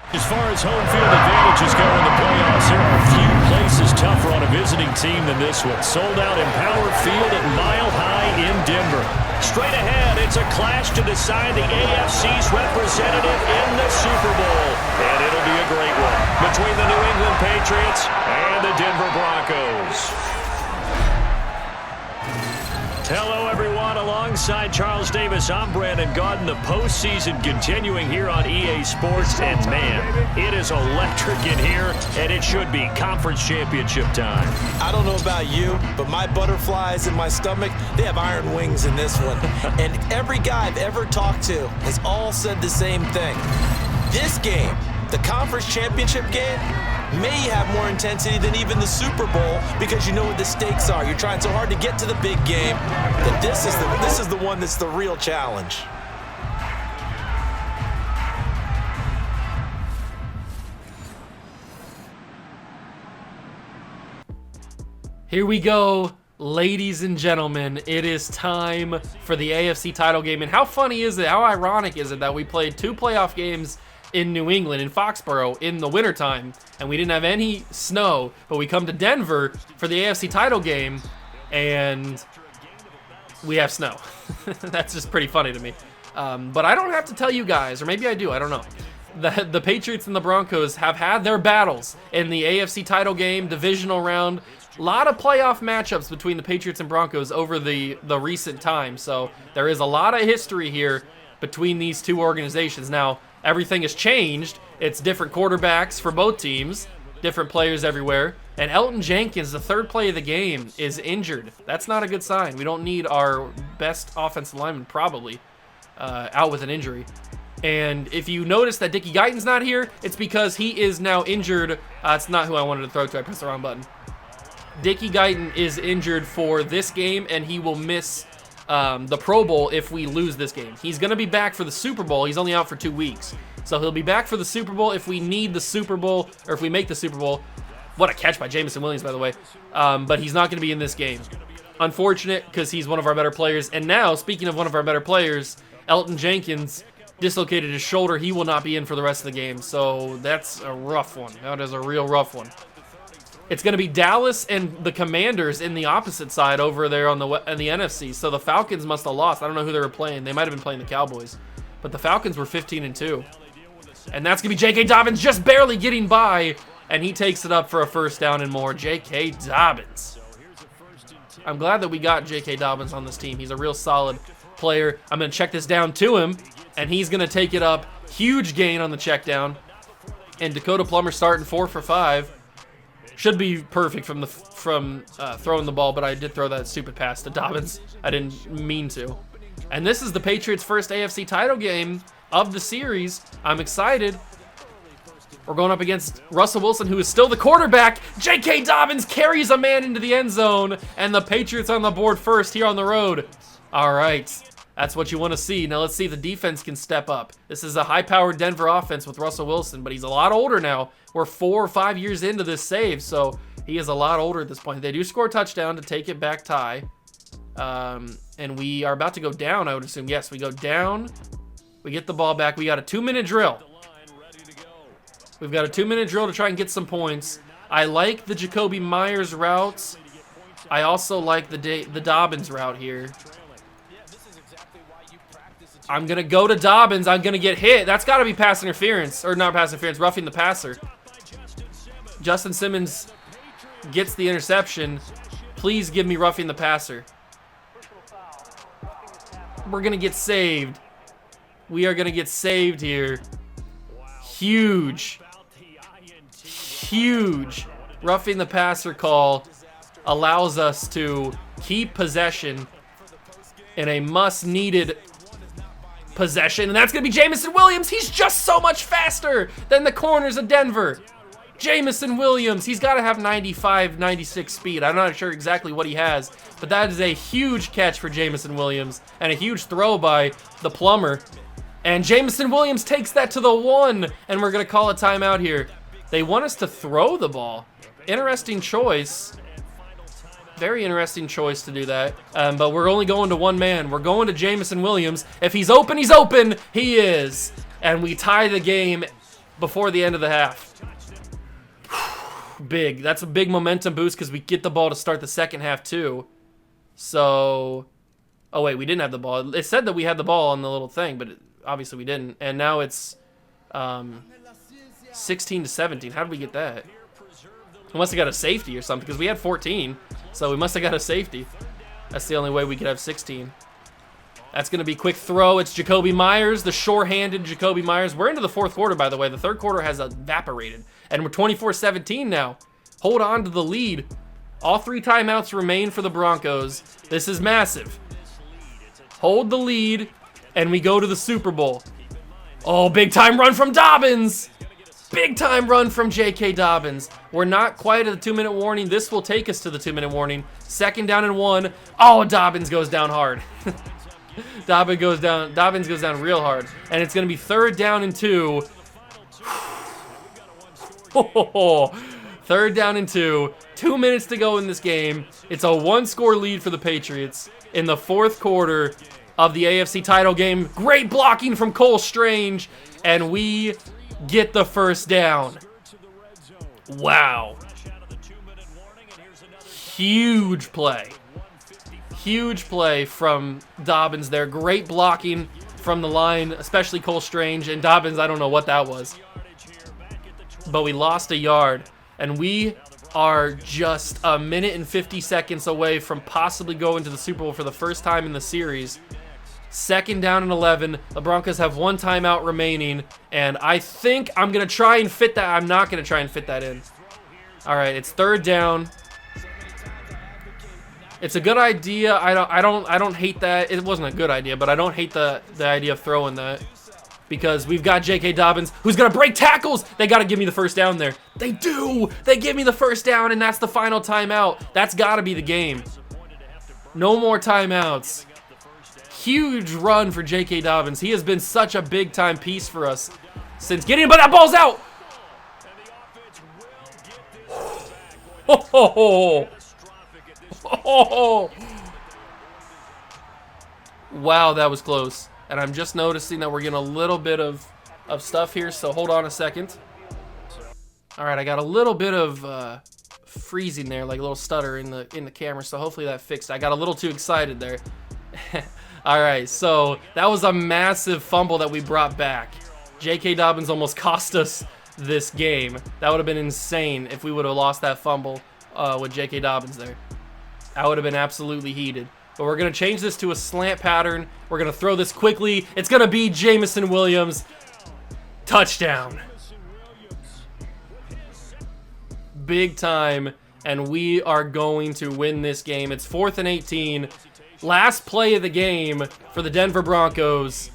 As far as home field advantages go in the playoffs, there are few places tougher on a visiting team than this one. Sold out Empower Field at Mile High in Denver. Straight ahead, it's a clash to decide the AFC's representative in the Super Bowl. And it'll be a great one between the New England Patriots and the Denver Broncos. Hello, everyone. Alongside Charles Davis, I'm Brandon Gaudin. The postseason continuing here on EA Sports. And, man, it is electric in here, and it should be conference championship time. I don't know about you, but my butterflies in my stomach, they have iron wings in this one. And every guy I've ever talked to has all said the same thing. This game, the conference championship game, may have more intensity than even the Super Bowl because you know what the stakes are. You're trying so hard to get to the big game that this is the one that's the real challenge. Here we go, ladies and gentlemen. It is time for the AFC title game. And how funny is it, how ironic is it that we played 2 playoff games in New England, in Foxborough, in the wintertime, and we didn't have any snow, but we come to Denver for the AFC title game, and we have snow. That's just pretty funny to me. But I don't have to tell you guys, or maybe I do, I don't know. The Patriots and the Broncos have had their battles in the AFC title game, divisional round. A lot of playoff matchups between the Patriots and Broncos over the recent time, so there is a lot of history here between these 2 organizations. Now, everything has changed. It's different quarterbacks for both teams, different players everywhere. And Elton Jenkins, the 3rd play of the game, is injured. That's not a good sign. We don't need our best offensive lineman probably out with an injury. And if you notice that Dickie Guyton's not here, it's because he is now injured. It's not who I wanted to throw to. I pressed the wrong button. Dickie Guyton is injured for this game, and he will miss the Pro Bowl if we lose this game. He's going to be back for the Super Bowl. He's only out for 2 weeks. So he'll be back for the Super Bowl if we need the Super Bowl, or if we make the Super Bowl. What a catch by Jamison Williams, by the way. But he's not going to be in this game. Unfortunate, because he's one of our better players. And now, speaking of one of our better players, Elton Jenkins dislocated his shoulder. He will not be in for the rest of the game. So that's a rough one. That is a real rough one. It's going to be Dallas and the Commanders in the opposite side over there on the NFC. So the Falcons must have lost. I don't know who they were playing. They might have been playing the Cowboys. But the Falcons were 15-2. And that's going to be J.K. Dobbins just barely getting by. And he takes it up for a first down and more. J.K. Dobbins. I'm glad that we got J.K. Dobbins on this team. He's a real solid player. I'm going to check this down to him. And he's going to take it up. Huge gain on the check down. And Dakota Plummer starting 4 for 5. Should be perfect from throwing the ball, but I did throw that stupid pass to Dobbins. I didn't mean to. And this is the Patriots' first AFC title game of the series. I'm excited. We're going up against Russell Wilson, who is still the quarterback. J.K. Dobbins carries a man into the end zone, and the Patriots on the board first here on the road. All right. That's what you want to see. Now let's see if the defense can step up. This is a high-powered Denver offense with Russell Wilson, but he's a lot older now. We're 4 or 5 years into this save, so he is a lot older at this point. They do score a touchdown to take it back tie. And we are about to go down, I would assume. Yes, we go down. We get the ball back. We got a 2-minute drill. We've got a 2-minute drill to try and get some points. I like the Jakobi Meyers routes. I also like the Dobbins route here. I'm going to go to Dobbins. I'm going to get hit. That's got to be pass interference. Or not pass interference, roughing the passer. Justin Simmons gets the interception. Please give me roughing the passer. We're going to get saved. We are going to get saved here. Huge. Huge. Roughing the passer call allows us to keep possession in a must-needed possession, and that's going to be Jamison Williams. He's just so much faster than the corners of Denver. Jamison Williams, he's got to have 95, 96 speed. I'm not sure exactly what he has, but that is a huge catch for Jamison Williams and a huge throw by the Plumber. And Jamison Williams takes that to the 1, and we're going to call a timeout here. They want us to throw the ball. Interesting choice. Very interesting choice to do that. But we're only going to one man. We're going to Jamison Williams. If he's open, he's open. He is. And we tie the game before the end of the half. Big. That's a big momentum boost because we get the ball to start the second half too. So, oh wait, we didn't have the ball. It said that we had the ball on the little thing, but obviously we didn't. And now it's 16-17. How did we get that? We must have got a safety or something because we had 14. So we must have got a safety. That's the only way we could have 16. That's going to be quick throw. It's Jakobi Meyers, the sure-handed Jakobi Meyers. We're into the fourth quarter, by the way. The third quarter has evaporated. And we're 24-17 now. Hold on to the lead. All 3 timeouts remain for the Broncos. This is massive. Hold the lead, and we go to the Super Bowl. Oh, big-time run from Dobbins. Big-time run from J.K. Dobbins. We're not quite at the 2-minute warning. This will take us to the 2-minute warning. 2nd down and 1. Oh, Dobbins goes down hard. Dobbins goes down real hard. And it's going to be 3rd down and 2. 3rd down and 2. 2 minutes to go in this game. It's a 1-score lead for the Patriots in the 4th quarter of the AFC title game. Great blocking from Cole Strange. And we get the first down. Wow. Huge play. Huge play from Dobbins there. Great blocking from the line, especially Cole Strange. And Dobbins, I don't know what that was. But we lost a yard. And we are just a minute and 50 seconds away from possibly going to the Super Bowl for the first time in the series. 2nd down and 11. The Broncos have 1 timeout remaining. And I think I'm going to try and fit that. I'm not going to try and fit that in. All right, it's 3rd down. It's a good idea. I don't hate that. It wasn't a good idea, but I don't hate the idea of throwing that. Because we've got J.K. Dobbins, who's going to break tackles. They got to give me the first down there. They do. They give me the first down, and that's the final timeout. That's got to be the game. No more timeouts. Huge run for J.K. Dobbins. He has been such a big-time piece for us since getting, but that ball's out. Wow, that was close. and I'm just noticing that we're getting a little bit of stuff here, so hold on a second. All right, I got a little bit of freezing there, like a little stutter in the camera, so hopefully that fixed it. I got a little too excited there. All right, so that was a massive fumble that we brought back. J.K. Dobbins almost cost us this game. That would have been insane if we would have lost that fumble with J.K. Dobbins there. That would have been absolutely heated. But we're going to change this to a slant pattern. We're going to throw this quickly. It's going to be Jamison Williams. Touchdown. Big time. And we are going to win this game. It's 4th and 18. Last play of the game for the Denver Broncos.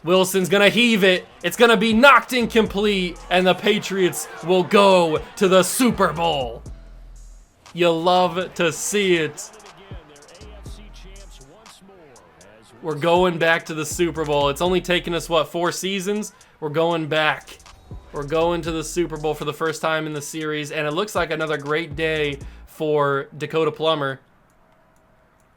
Wilson's going to heave it. It's going to be knocked incomplete. And the Patriots will go to the Super Bowl. You love to see it. We're going back to the Super Bowl. It's only taken us, what, 4 seasons? We're going back. We're going to the Super Bowl for the first time in the series, and it looks like another great day for Dakota Plummer.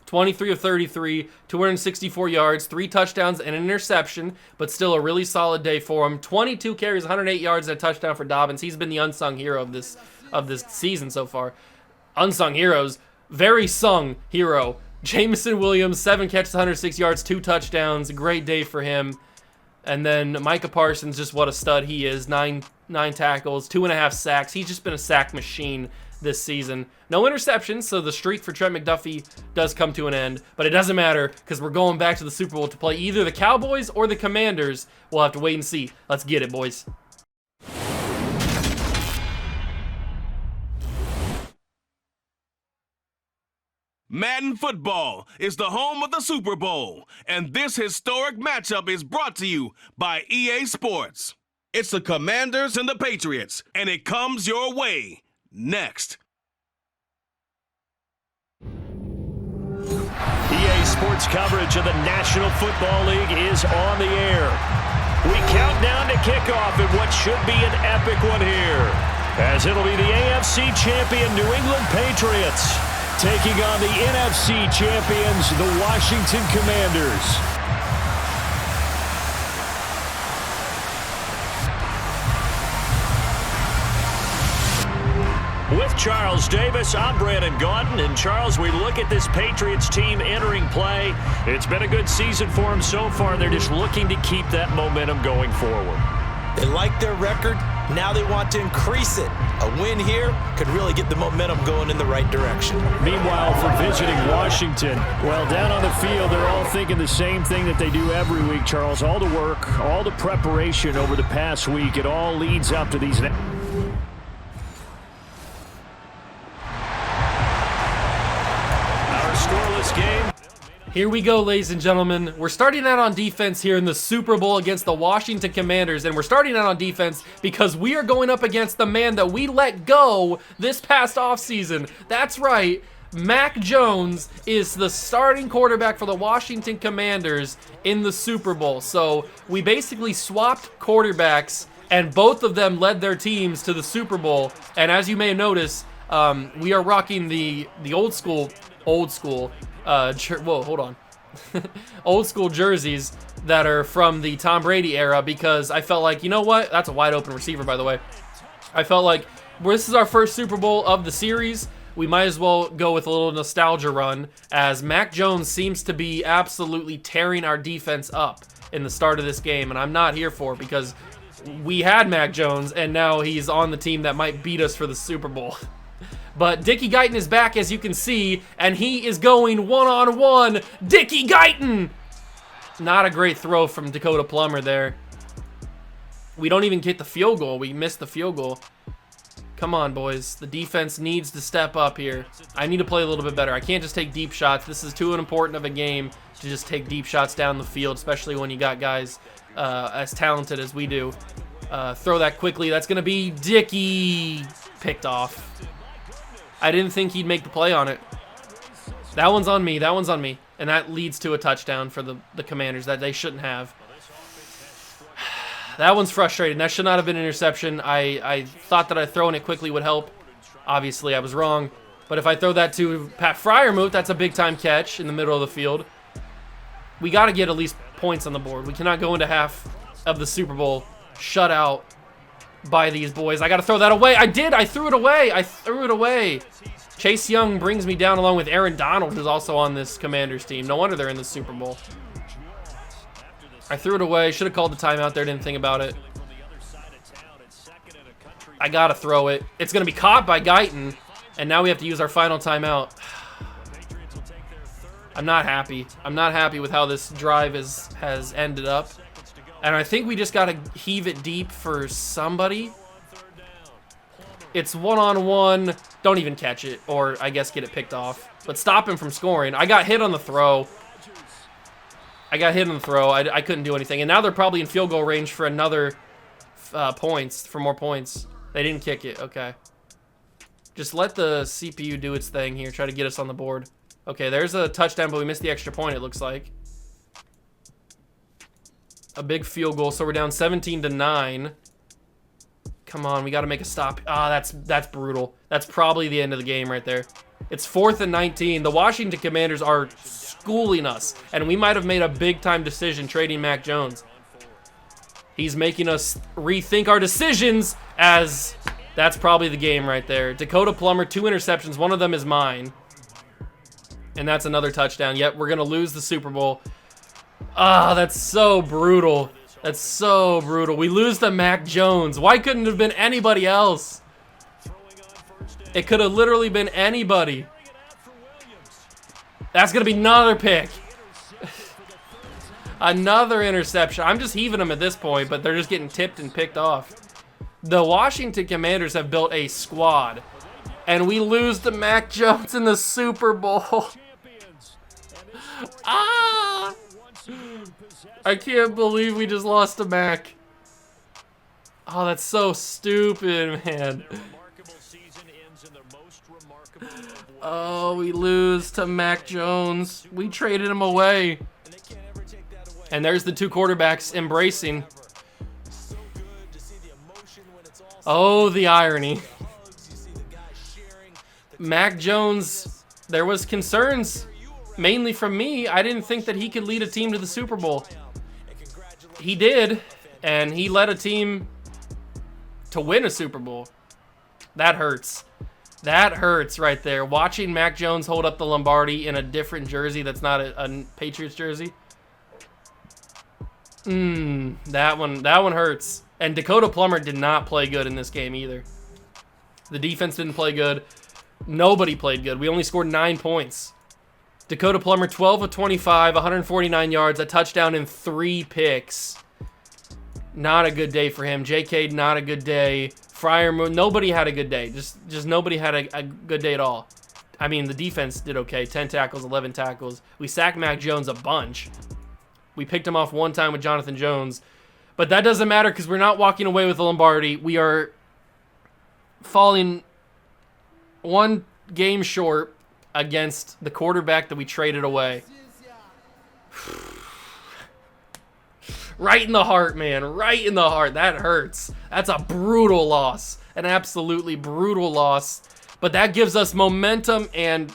23 of 33, 264 yards, 3 touchdowns, and an interception, but still a really solid day for him. 22 carries, 108 yards, and a touchdown for Dobbins. He's been the unsung hero of this season so far. Unsung heroes, very sung hero. Jamison Williams, 7 catches, 106 yards, 2 touchdowns. Great day for him. And then Micah Parsons, just what a stud he is. 9 tackles, 2.5 sacks. He's just been a sack machine this season. No interceptions, so the streak for Trent McDuffie does come to an end. But it doesn't matter, because we're going back to the Super Bowl to play either the Cowboys or the Commanders. We'll have to wait and see. Let's get it, boys. Madden Football is the home of the Super Bowl, and this historic matchup is brought to you by EA Sports. It's the Commanders and the Patriots, and it comes your way next. EA Sports coverage of the National Football League is on the air. We count down to kickoff in what should be an epic one here, as it'll be the AFC champion New England Patriots taking on the NFC champions, the Washington Commanders. With Charles Davis, I'm Brandon Gaudin. And Charles, we look at this Patriots team entering play. It's been a good season for them so far. They're just looking to keep that momentum going forward. They like their record. Now they want to increase it. A win here could really get the momentum going in the right direction. Meanwhile, for visiting Washington, well, down on the field, they're all thinking the same thing that they do every week, Charles. All the work, all the preparation over the past week, it all leads up to these. Our scoreless game. Here we go, ladies and gentlemen. We're starting out on defense here in the Super Bowl against the Washington Commanders, and we're starting out on defense because we are going up against the man that we let go this past offseason. That's right, Mac Jones is the starting quarterback for the Washington Commanders in the Super Bowl. So we basically swapped quarterbacks, and both of them led their teams to the Super Bowl. And as you may have noticed, we are rocking the old school old school jerseys that are from the Tom Brady era, because I felt like, you know what? That's a wide open receiver, by the way. I felt like this is our first Super Bowl of the series. We might as well go with a little nostalgia run, as Mac Jones seems to be absolutely tearing our defense up in the start of this game, and I'm not here for it because we had Mac Jones, and now he's on the team that might beat us for the Super Bowl. But Dickie Guyton is back, as you can see, and he is going one-on-one. Dickie Guyton! Not a great throw from Dakota Plummer there. We don't even get the field goal. We missed the field goal. Come on, boys. The defense needs to step up here. I need to play a little bit better. I can't just take deep shots. This is too important of a game to just take deep shots down the field, especially when you got guys as talented as we do. Throw that quickly. That's going to be Dickie. Picked off. I didn't think he'd make the play on it. That one's on me. That one's on me. And that leads to a touchdown for the Commanders that they shouldn't have. That one's frustrating. That should not have been an interception. I thought that throwing it quickly would help. Obviously, I was wrong. But if I throw that to Pat Freiermuth, that's a big-time catch in the middle of the field. We got to get at least points on the board. We cannot go into half of the Super Bowl shut out by these boys. I got to throw that away. I did. I threw it away. Chase Young brings me down along with Aaron Donald, who's also on this Commanders team. No wonder they're in the Super Bowl. I threw it away. Should have called the timeout there. Didn't think about it. I got to throw it. It's going to be caught by Guyton, and now we have to use our final timeout. I'm not happy. I'm not happy with how this drive has ended up. And I think we just got to heave it deep for somebody. It's one-on-one. Don't even catch it, or I guess get it picked off. But stop him from scoring. I got hit on the throw. I couldn't do anything. And now they're probably in field goal range for another for more points. They didn't kick it. Okay. Just let the CPU do its thing here. Try to get us on the board. Okay, there's a touchdown, but we missed the extra point, it looks like. A big field goal, so we're down 17-9. Come on, we got to make a stop. Ah, that's brutal. That's probably the end of the game right there. It's 4th and 19. The Washington Commanders are schooling us, and we might have made a big-time decision trading Mac Jones. He's making us rethink our decisions, as that's probably the game right there. Dakota Plummer, 2 interceptions. One of them is mine. And that's another touchdown. Yep, we're going to lose the Super Bowl. Ah, that's so brutal. That's so brutal. We lose to Mac Jones. Why couldn't it have been anybody else? It could have literally been anybody. That's going to be another pick. Another interception. I'm just heaving them at this point, but they're just getting tipped and picked off. The Washington Commanders have built a squad, and we lose to Mac Jones in the Super Bowl. Ah! I can't believe we just lost to Mac. Oh, that's so stupid, man. Oh, we lose to Mac Jones. We traded him away. And there's the 2 quarterbacks embracing. Oh, the irony. Mac Jones, there was concerns, mainly from me. I didn't think that he could lead a team to the Super Bowl. He did, and he led a team to win a Super Bowl. That hurts. That hurts right there. Watching Mac Jones hold up the Lombardi in a different jersey that's not a Patriots jersey. That one hurts. And Dakota Plummer did not play good in this game either. The defense didn't play good. Nobody played good. We only scored 9 points. Dakota Plummer, 12 of 25, 149 yards, a touchdown, and 3 picks. Not a good day for him. JK, not a good day. Fryer, nobody had a good day. Just nobody had a good day at all. I mean, the defense did okay. 10 tackles, 11 tackles. We sacked Mac Jones a bunch. We picked him off one time with Jonathan Jones. But that doesn't matter because we're not walking away with the Lombardi. We are falling 1 game short against the quarterback that we traded away. Right in the heart, man. Right in the heart. That hurts. That's a brutal loss. An absolutely brutal loss. But that gives us momentum and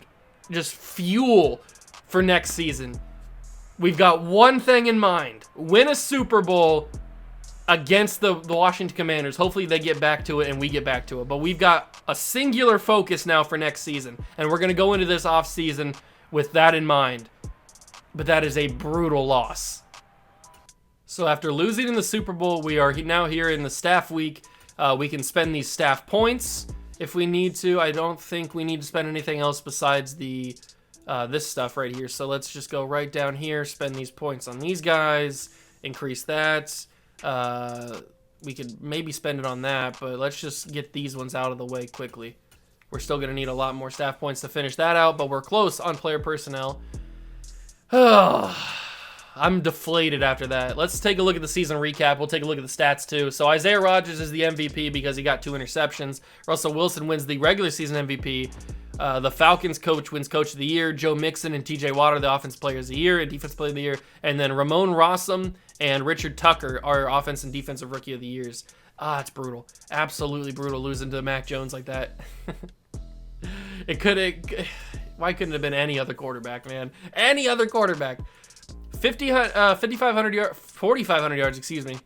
just fuel for next season. We've got one thing in mind. Win a Super Bowl against the Washington Commanders. Hopefully they get back to it and we get back to it. But we've got a singular focus now for next season. And we're going to go into this offseason with that in mind. But that is a brutal loss. So after losing in the Super Bowl, we are now here in the staff week. We can spend these staff points if we need to. I don't think we need to spend anything else besides the this stuff right here. So let's just go right down here, spend these points on these guys, increase that. We could maybe spend it on that, but let's just get these ones out of the way quickly. We're still going to need a lot more staff points to finish that out, but we're close on player personnel. I'm deflated after that. Let's take a look at the season recap. We'll take a look at the stats too. So Isaiah Rodgers is the MVP because he got 2 interceptions. Russell Wilson wins the regular season MVP. The Falcons coach wins Coach of the Year. Joe Mixon and TJ Watt are the Offensive Players of the Year and Defensive Player of the Year. And then Ramon Rossum and Richard Tucker are Offense and Defensive Rookie of the Years. It's brutal. Absolutely brutal losing to Mac Jones like that. Why couldn't it have been any other quarterback, man? Any other quarterback. 4,500 yards, excuse me.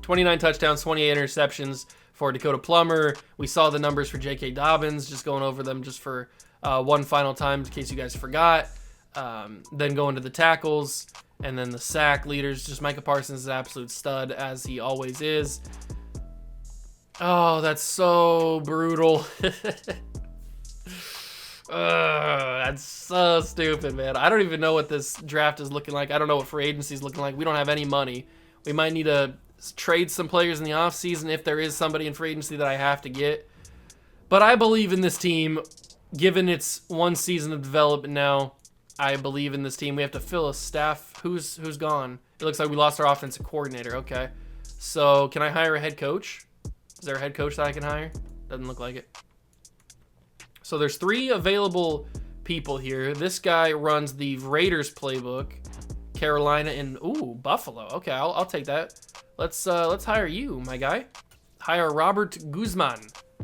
29 touchdowns, 28 interceptions for Dakota Plummer. We saw the numbers for J.K. Dobbins, just going over them just for one final time in case you guys forgot. Then going to the tackles and then the sack leaders. Just Micah Parsons is an absolute stud, as he always is. Oh, that's so brutal. That's so stupid, man. I don't even know what this draft is looking like. I don't know what free agency is looking like. We don't have any money. We might need to trade some players in the offseason if there is somebody in free agency that I have to get. But I believe in this team. Given its one season of development now, I believe in this team. We have to fill a staff. Who's gone? It looks like we lost our offensive coordinator. Okay. So can I hire a head coach? Is there a head coach that I can hire? Doesn't look like it. So there's 3 available people here. This guy runs the Raiders playbook, Carolina, and Buffalo. Okay, I'll take that. Let's hire you, my guy. Hire Robert Guzman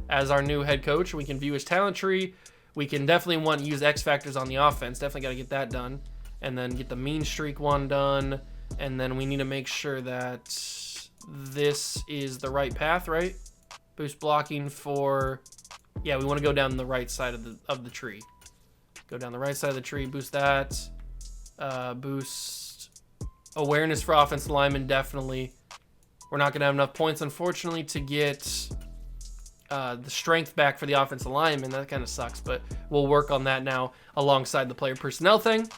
as our new head coach. We can view his talent tree. We can definitely want to use X factors on the offense. Definitely got to get that done, and then get the mean streak one done. And then we need to make sure that this is the right path, right? Boost blocking for. Yeah, we want to go down the right side of the tree. Go down the right side of the tree, boost that. Boost awareness for offensive linemen, definitely. We're not going to have enough points, unfortunately, to get the strength back for the offensive linemen. That kind of sucks, but we'll work on that now alongside the player personnel thing.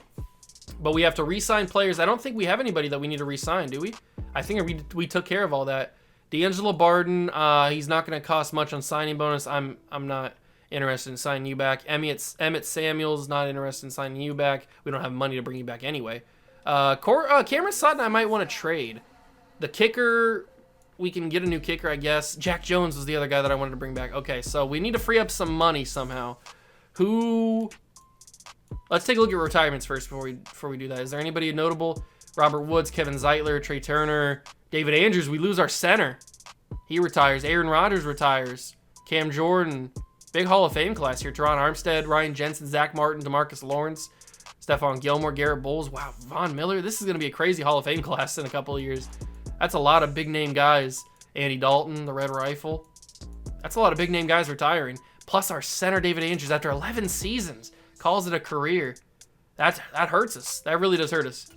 But we have to re-sign players. I don't think we have anybody that we need to re-sign, do we? I think we took care of all that. D'Angelo Barden, he's not going to cost much on signing bonus. I'm not interested in signing you back. Emmett Samuels, not interested in signing you back. We don't have money to bring you back anyway. Cameron Sutton, I might want to trade. The kicker, we can get a new kicker, I guess. Jack Jones was the other guy that I wanted to bring back. Okay, so we need to free up some money somehow. Let's take a look at retirements first before we do that. Is there anybody notable? Robert Woods, Kevin Zeitler, Trey Turner, David Andrews. We lose our center. He retires. Aaron Rodgers retires. Cam Jordan. Big Hall of Fame class here. Teron Armstead, Ryan Jensen, Zach Martin, DeMarcus Lawrence, Stephon Gilmore, Garrett Bowles. Wow, Von Miller. This is going to be a crazy Hall of Fame class in a couple of years. That's a lot of big-name guys. Andy Dalton, the Red Rifle. That's a lot of big-name guys retiring. Plus our center, David Andrews, after 11 seasons, calls it a career. That hurts us. That really does hurt us.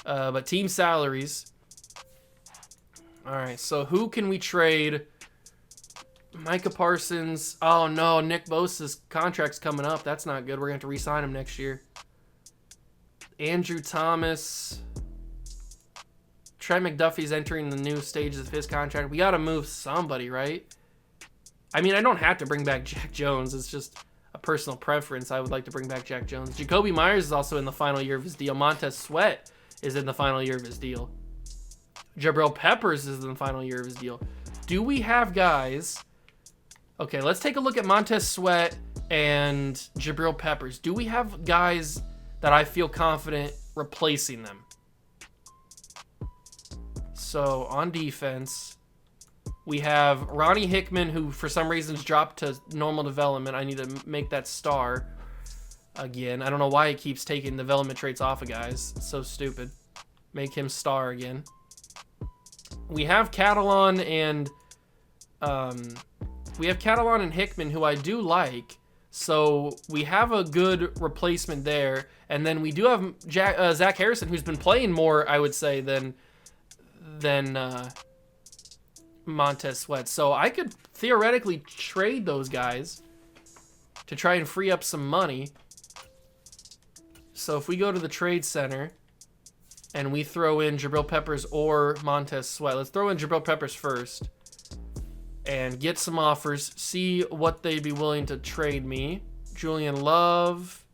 But team salaries. All right, so who can we trade? Micah Parsons. Oh, no, Nick Bosa's contract's coming up. That's not good. We're going to have to re-sign him next year. Andrew Thomas. Trent McDuffie's entering the new stages of his contract. We got to move somebody, right? I mean, I don't have to bring back Jack Jones. It's just a personal preference. I would like to bring back Jack Jones. Jacoby Myers is also in the final year of his deal. Montez Sweat is in the final year of his deal. Jabril Peppers is in the final year of his deal. Do we have guys... Okay, let's take a look at Montez Sweat and Jabril Peppers. Do we have guys that I feel confident replacing them? So, on defense, we have Ronnie Hickman, who for some reasons dropped to normal development. I need to make that star again. I don't know why he keeps taking development traits off of guys. It's so stupid. Make him star again. We have Catalan and... We have Catalan and Hickman, who I do like, so we have a good replacement there. And then we do have Zach Harrison, who's been playing more, I would say, than Montez Sweat. So I could theoretically trade those guys to try and free up some money. So if we go to the trade center and we throw in Jabril Peppers or Montez Sweat, let's throw in Jabril Peppers first. And get some offers. See what they'd be willing to trade me. Julian Love.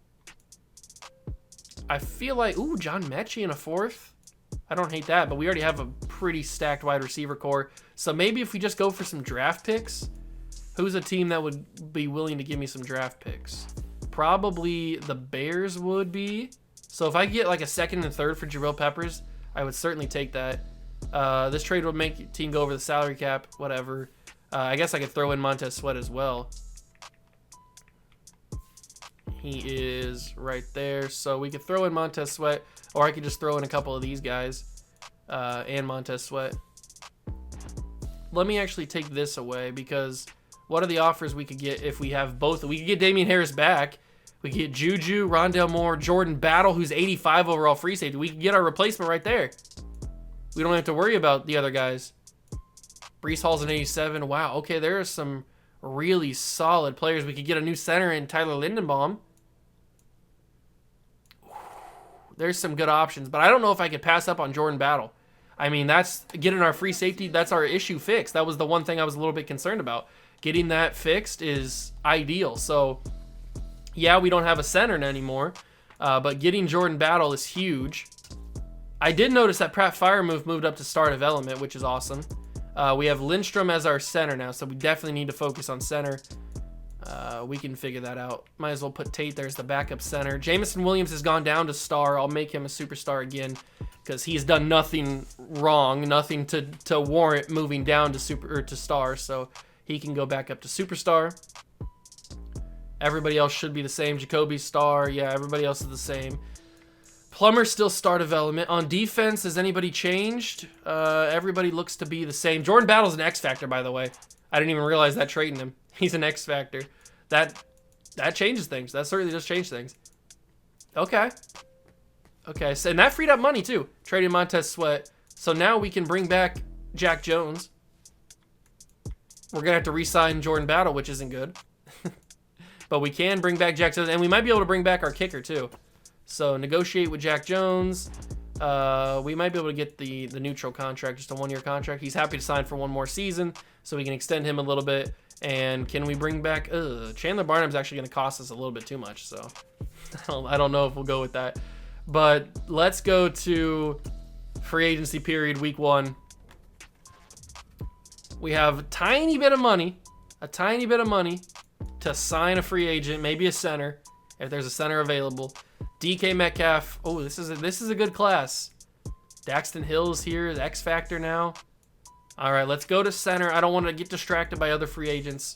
I feel like... Ooh, John Mechie in a fourth. I don't hate that, but we already have a pretty stacked wide receiver core. So maybe if we just go for some draft picks. Who's a team that would be willing to give me some draft picks? Probably the Bears would be. So if I get like a second and third for Jabril Peppers, I would certainly take that. This trade would make the team go over the salary cap. Whatever. I guess I could throw in Montez Sweat as well. He is right there. So we could throw in Montez Sweat, or I could just throw in a couple of these guys and Montez Sweat. Let me actually take this away, because what are the offers we could get if we have both? We could get Damian Harris back. We could get Juju, Rondale Moore, Jordan Battle, who's 85 overall free safety. We could get our replacement right there. We don't have to worry about the other guys. Breece Hall's an 87. Wow, okay, there are some really solid players. We could get a new center in Tyler Lindenbaum. There's some good options, but I don't know if I could pass up on Jordan Battle. I mean, that's getting our free safety. That's our issue fixed. That was the one thing I was a little bit concerned about. Getting that fixed is ideal. So, yeah, we don't have a center anymore, but getting Jordan Battle is huge. I did notice that Pratt Firemouth moved up to star development, which is awesome. We have Lindstrom as our center now, so we definitely need to focus on center. We can figure that out. Might as well put Tate there as the backup center. Jamison Williams has gone down to star. I'll make him a superstar again, because he's done nothing wrong, nothing to warrant moving down to star, so he can go back up to superstar. Everybody else should be the same. Jacoby's star. Yeah, everybody else is the same. Plummer's still star development. On defense, has anybody changed? Everybody looks to be the same. Jordan Battle's an X Factor, by the way. I didn't even realize that trading him. He's an X Factor. That changes things. That certainly does change things. Okay. Okay, so, and that freed up money, too. Trading Montez Sweat. So now we can bring back Jack Jones. We're going to have to re-sign Jordan Battle, which isn't good. But we can bring back Jack Jones, and we might be able to bring back our kicker, too. So negotiate with Jack Jones. We might be able to get the neutral contract, just a 1-year contract. He's happy to sign for 1 more season, so we can extend him a little bit. And can we bring back... Chandler Barnum's actually going to cost us a little bit too much, so I don't know if we'll go with that. But let's go to free agency period, week 1. We have a tiny bit of money to sign a free agent, maybe a center, if there's a center available. DK Metcalf. Oh, this is a good class. Daxton Hill's here, the X Factor now. All right, let's go to center. I don't want to get distracted by other free agents.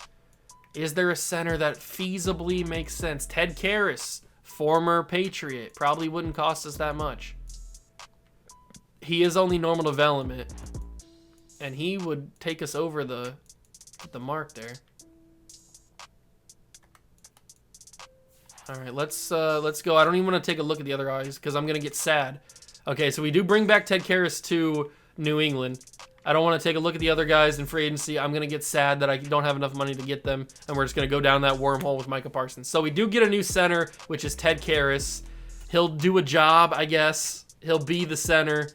Is there a center that feasibly makes sense? Ted Karras, former Patriot. Probably wouldn't cost us that much. He is only normal development, and he would take us over the mark there. All right, let's go. I don't even want to take a look at the other guys because I'm gonna get sad. Okay, so we do bring back Ted Karras to New England. I don't want to take a look at the other guys in free agency. I'm gonna get sad that I don't have enough money to get them, and we're just gonna go down that wormhole with Micah Parsons. So we do get a new center, which is Ted Karras. He'll do a job, I guess. He'll be the center.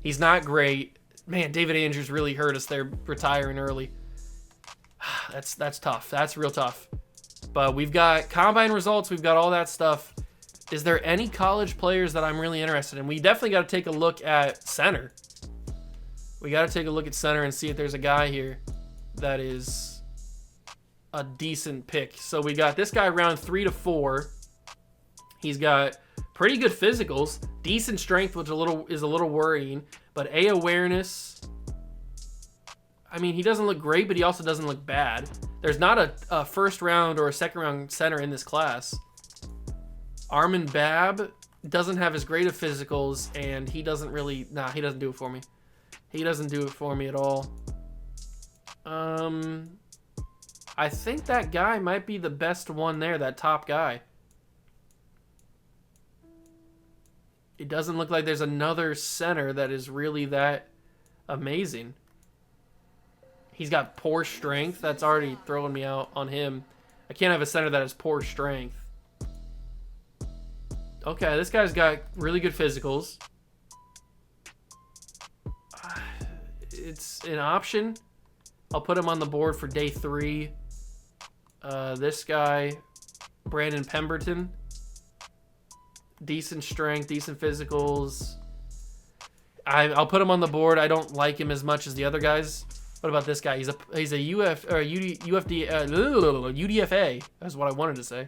He's not great. Man, David Andrews really hurt us there, retiring early. That's tough. That's real tough. But we've got combine results. We've got all that stuff. Is there any college players that I'm really interested in? We definitely got to take a look at center. We got to take a look at center and see if there's a guy here that is a decent pick. So we got this guy round 3 to 4. He's got pretty good physicals, decent strength, which is a little worrying, but A, awareness. I mean, he doesn't look great, but he also doesn't look bad. There's not a first round or a second round center in this class. Armin Babb doesn't have as great of physicals, and he doesn't really... Nah, he doesn't do it for me. He doesn't do it for me at all. I think that guy might be the best one there, that top guy. It doesn't look like there's another center that is really that amazing. He's got poor strength. That's already throwing me out on him. I can't have a center that has poor strength. Okay, this guy's got really good physicals. It's an option. I'll put him on the board for day 3. This guy, Brandon Pemberton. Decent strength, decent physicals. I'll put him on the board. I don't like him as much as the other guys. What about this guy? He's a UDFA. That's what I wanted to say.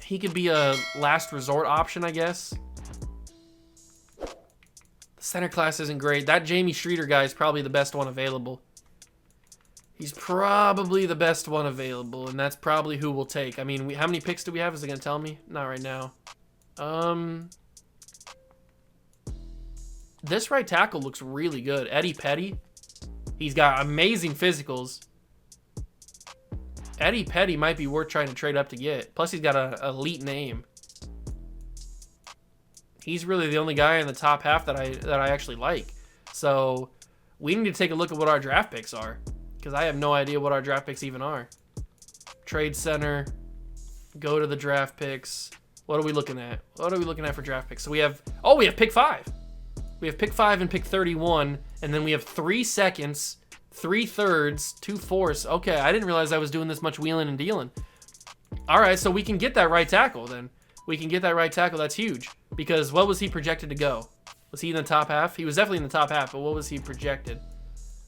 He could be a last resort option, I guess. The center class isn't great. That Jamie Streeter guy is probably the best one available. He's probably the best one available, and that's probably who we'll take. I mean, how many picks do we have? Is it going to tell me? Not right now. This right tackle looks really good. Eddie Petty. He's got amazing physicals. Eddie Petty might be worth trying to trade up to get. Plus, he's got an elite name. He's really the only guy in the top half that I actually like. So we need to take a look at what our draft picks are, because I have no idea what our draft picks even are. Trade center. Go to the draft picks. What are we looking at? What are we looking at for draft picks? So we have pick 5. We have pick 5 and pick 31, and then we have 3 seconds, 3 thirds, 2 fourths. Okay, I didn't realize I was doing this much wheeling and dealing. All right, so we can get that right tackle then. We can get that right tackle. That's huge. Because what was he projected to go? Was he in the top half? He was definitely in the top half, but what was he projected?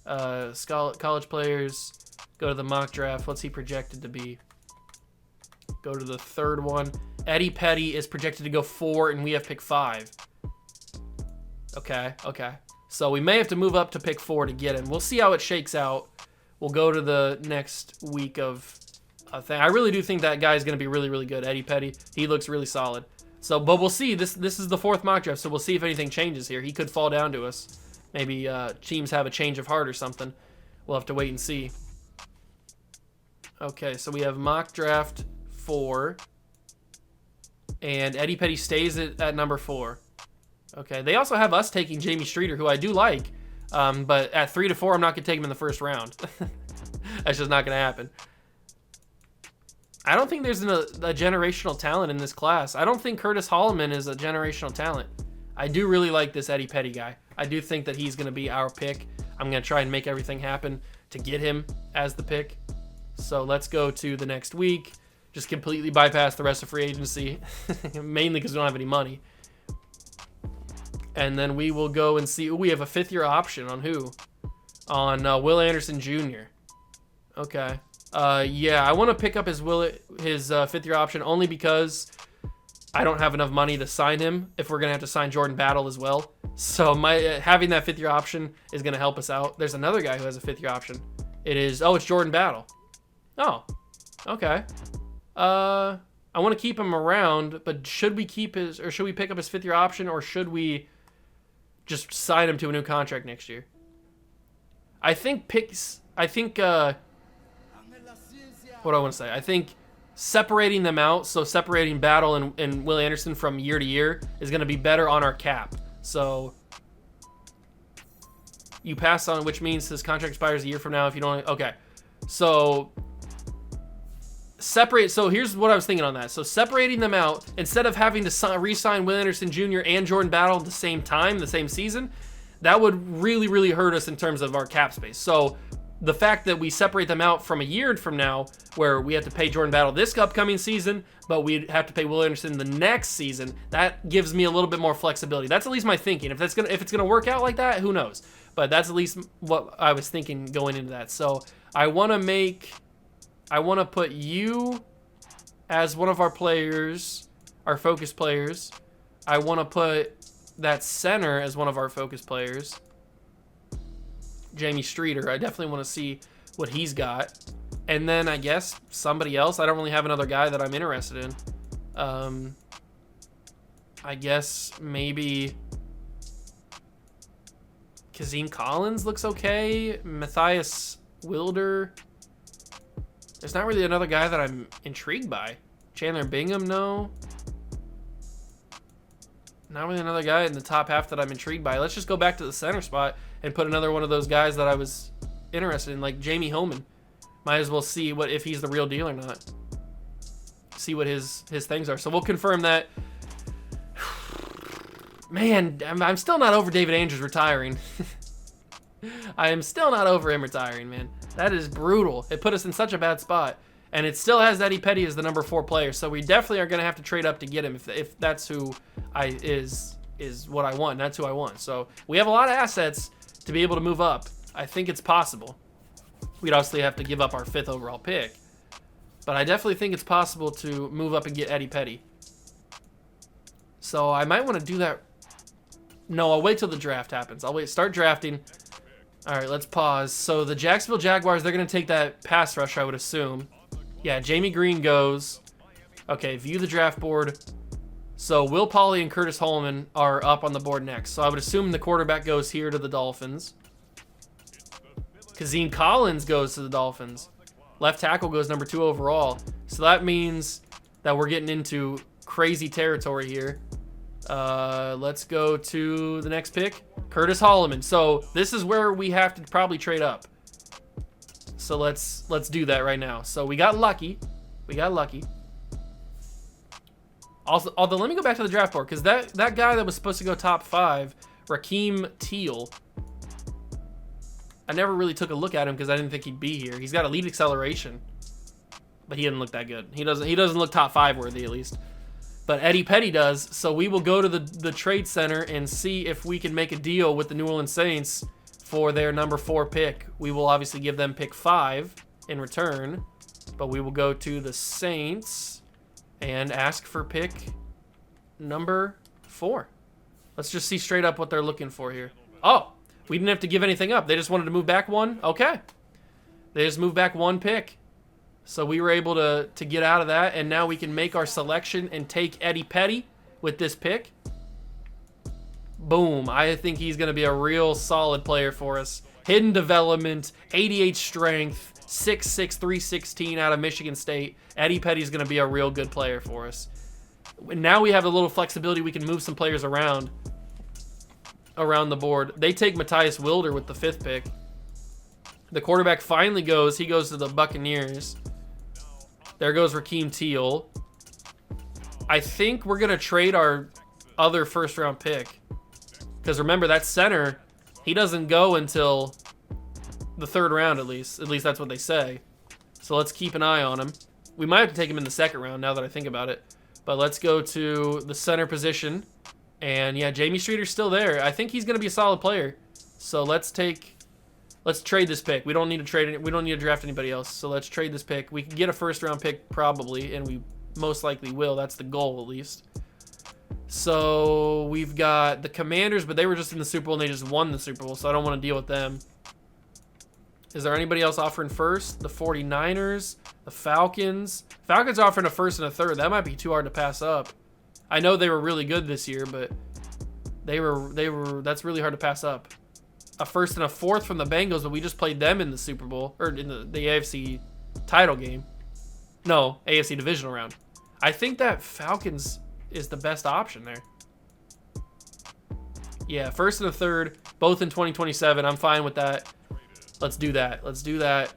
College players, go to the mock draft. What's he projected to be? Go to the third one. Eddie Petty is projected to go 4, and we have pick 5. Okay. So we may have to move up to pick 4 to get him. We'll see how it shakes out. We'll go to the next week of thing. I really do think that guy is going to be really, really good. Eddie Petty. He looks really solid. So, but we'll see. This is the 4th mock draft, so we'll see if anything changes here. He could fall down to us. Maybe teams have a change of heart or something. We'll have to wait and see. Okay, so we have mock draft 4. And Eddie Petty stays at number 4. Okay, they also have us taking Jamie Streeter, who I do like. But at 3 to 4, I'm not going to take him in the first round. That's just not going to happen. I don't think there's a generational talent in this class. I don't think Curtis Holloman is a generational talent. I do really like this Eddie Petty guy. I do think that he's going to be our pick. I'm going to try and make everything happen to get him as the pick. So let's go to the next week. Just completely bypass the rest of free agency, mainly because we don't have any money. And then we will go and see. Ooh, we have a 5th-year option on who? On Will Anderson Jr. Okay. Yeah, I want to pick up his 5th-year option only because I don't have enough money to sign him if we're going to have to sign Jordan Battle as well. So having that 5th-year option is going to help us out. There's another guy who has a 5th-year option. It's Jordan Battle. Oh, okay. I want to keep him around, but should we pick up his 5th-year option, or should we just sign him to a new contract next year? I think what do I want to say? I think separating them out, so separating Battle and Will Anderson from year to year is going to be better on our cap. So you pass on, which means his contract expires a year from now if you don't. Okay. So separate. So here's what I was thinking on that. So separating them out, instead of having to re-sign Will Anderson Jr. and Jordan Battle at the same time, the same season, that would really, really hurt us in terms of our cap space. So the fact that we separate them out from a year from now, where we have to pay Jordan Battle this upcoming season, but we'd have to pay Will Anderson the next season, that gives me a little bit more flexibility. That's at least my thinking. If it's gonna work out like that, who knows? But that's at least what I was thinking going into that. So I want to put you as one of our players, our focus players. I want to put that center as one of our focus players. Jamie Streeter. I definitely want to see what he's got. And then I guess somebody else. I don't really have another guy that I'm interested in. I guess maybe Kazim Collins looks okay. Matthias Wilder. There's not really another guy that I'm intrigued by. Chandler Bingham, no. Not really another guy in the top half that I'm intrigued by. Let's just go back to the center spot and put another one of those guys that I was interested in, like Jamie Holman. Might as well see if he's the real deal or not. See what his things are. So we'll confirm that. Man, I'm still not over David Andrews retiring. I am still not over him retiring, man. That is brutal. It put us in such a bad spot. And it still has Eddie Petty as the number 4 player. So we definitely are going to have to trade up to get him if that's who is what I want. That's who I want. So we have a lot of assets to be able to move up. I think it's possible. We'd obviously have to give up our 5th overall pick. But I definitely think it's possible to move up and get Eddie Petty. So I might want to do that. No, I'll wait till the draft happens. I'll wait. Start drafting. All right, let's pause. So the Jacksonville Jaguars, they're going to take that pass rush, I would assume. Yeah, Jamie Green goes. Okay, view the draft board. So Will Pauly and Curtis Holloman are up on the board next. So I would assume the quarterback goes here to the Dolphins. Kazim Collins goes to the Dolphins. Left tackle goes number 2 overall. So that means that we're getting into crazy territory here. Let's go to the next pick. Curtis Holloman. So this is where we have to probably trade up. So let's do that right now. So we got lucky. Also, although let me go back to the draft board because that guy that was supposed to go top 5, Rakeem Teal, I never really took a look at him because I didn't think he'd be here. He's got elite acceleration, but he didn't look that good. He doesn't look top 5 worthy at least. But Eddie Petty does, so we will go to the trade center and see if we can make a deal with the New Orleans Saints for their number 4 pick. We will obviously give them pick 5 in return, but we will go to the Saints and ask for pick number 4. Let's just see straight up what they're looking for here. Oh, we didn't have to give anything up. They just wanted to move back 1? Okay. They just moved back 1 pick. So we were able to get out of that, and now we can make our selection and take Eddie Petty with this pick. Boom. I think he's going to be a real solid player for us. Hidden development, 88 strength, 6'6", 316 out of Michigan State. Eddie Petty's going to be a real good player for us. Now we have a little flexibility. We can move some players around the board. They take Matthias Wilder with the 5th pick. The quarterback finally goes. He goes to the Buccaneers. There goes Rakeem Teal. I think we're going to trade our other first-round pick. Because remember, that center, he doesn't go until the 3rd round at least. At least that's what they say. So let's keep an eye on him. We might have to take him in the 2nd round now that I think about it. But let's go to the center position. And yeah, Jamie Streeter's still there. I think he's going to be a solid player. So let's trade this pick. We don't need to trade it. We don't need to draft anybody else. So let's trade this pick. We can get a 1st-round pick probably, and we most likely will. That's the goal at least. So we've got the Commanders, but they were just in the Super Bowl and they just won the Super Bowl, so I don't want to deal with them. Is there anybody else offering 1st? The 49ers, the Falcons. Falcons are offering a 1st and a 3rd. That might be too hard to pass up. I know they were really good this year, but that's really hard to pass up. A 1st and a 4th from the Bengals, but we just played them in the Super Bowl, or in the AFC title game. No, AFC Divisional Round. I think that Falcons is the best option there. Yeah, 1st and a 3rd, both in 2027. I'm fine with that. Let's do that.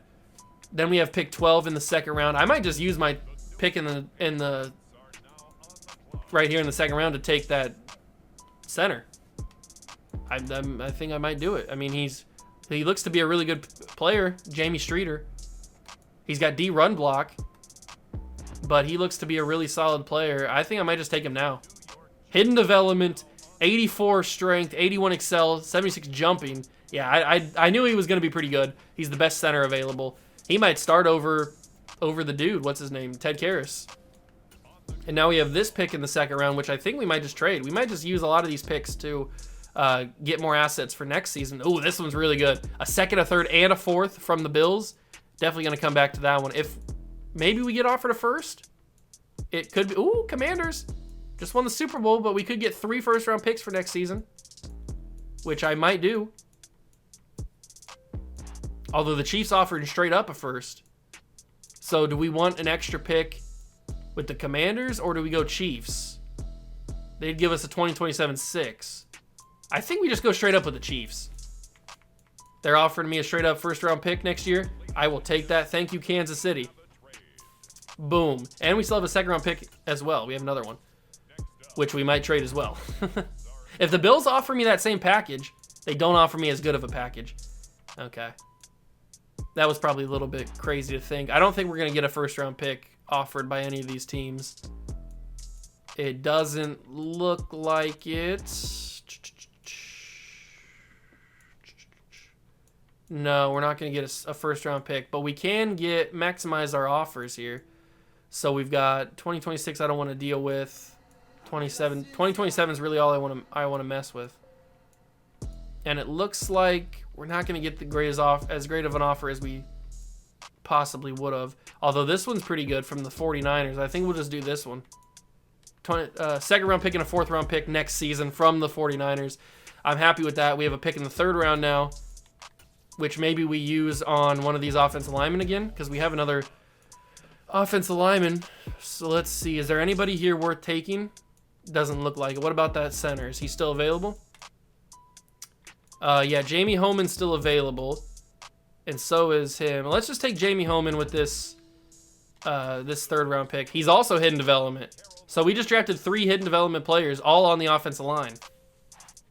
Then we have pick 12 in the 2nd round. I might just use my pick in the right here in the 2nd round to take that center. I think I might do it. I mean, he looks to be a really good player, Jamie Streeter. He's got D run block, but he looks to be a really solid player. I think I might just take him now. Hidden development, 84 strength, 81 excel, 76 jumping. Yeah, I knew he was going to be pretty good. He's the best center available. He might start over the dude. What's his name? Ted Karras. And now we have this pick in the 2nd round, which I think we might just trade. We might just use a lot of these picks to get more assets for next season. Ooh, this one's really good. A 2nd, a 3rd, and a 4th from the Bills. Definitely going to come back to that one. If maybe we get offered a 1st, it could be. Ooh, Commanders just won the Super Bowl, but we could get 3 first-round picks for next season, which I might do. Although the Chiefs offered straight up a 1st. So do we want an extra pick with the Commanders, or do we go Chiefs? They'd give us a 2027 6. I think we just go straight up with the Chiefs. They're offering me a straight up 1st-round pick next year. I will take that. Thank you, Kansas City. Boom. And we still have a 2nd-round pick as well. We have another one, which we might trade as well. If the Bills offer me that same package, they don't offer me as good of a package. Okay. That was probably a little bit crazy to think. I don't think we're going to get a 1st-round pick offered by any of these teams. It doesn't look like it. No, we're not going to get a 1st-round pick, but we can maximize our offers here. So we've got 2026 I don't want to deal with. 2027 is really all I want to mess with. And it looks like we're not going to get as great of an offer as we possibly would have. Although this one's pretty good from the 49ers. I think we'll just do this one. Second round pick and a fourth round pick next season from the 49ers. I'm happy with that. We have a pick in the third round now, which maybe we use on one of these offensive linemen again, because we have another offensive lineman. So let's see. Is there anybody here worth taking? Doesn't look like it. What about that center? Is he still available? Yeah, Jamie Holman's still available, and so is him. Let's just take Jamie Holman with this third round pick. He's also hidden development. So we just drafted 3 hidden development players, all on the offensive line.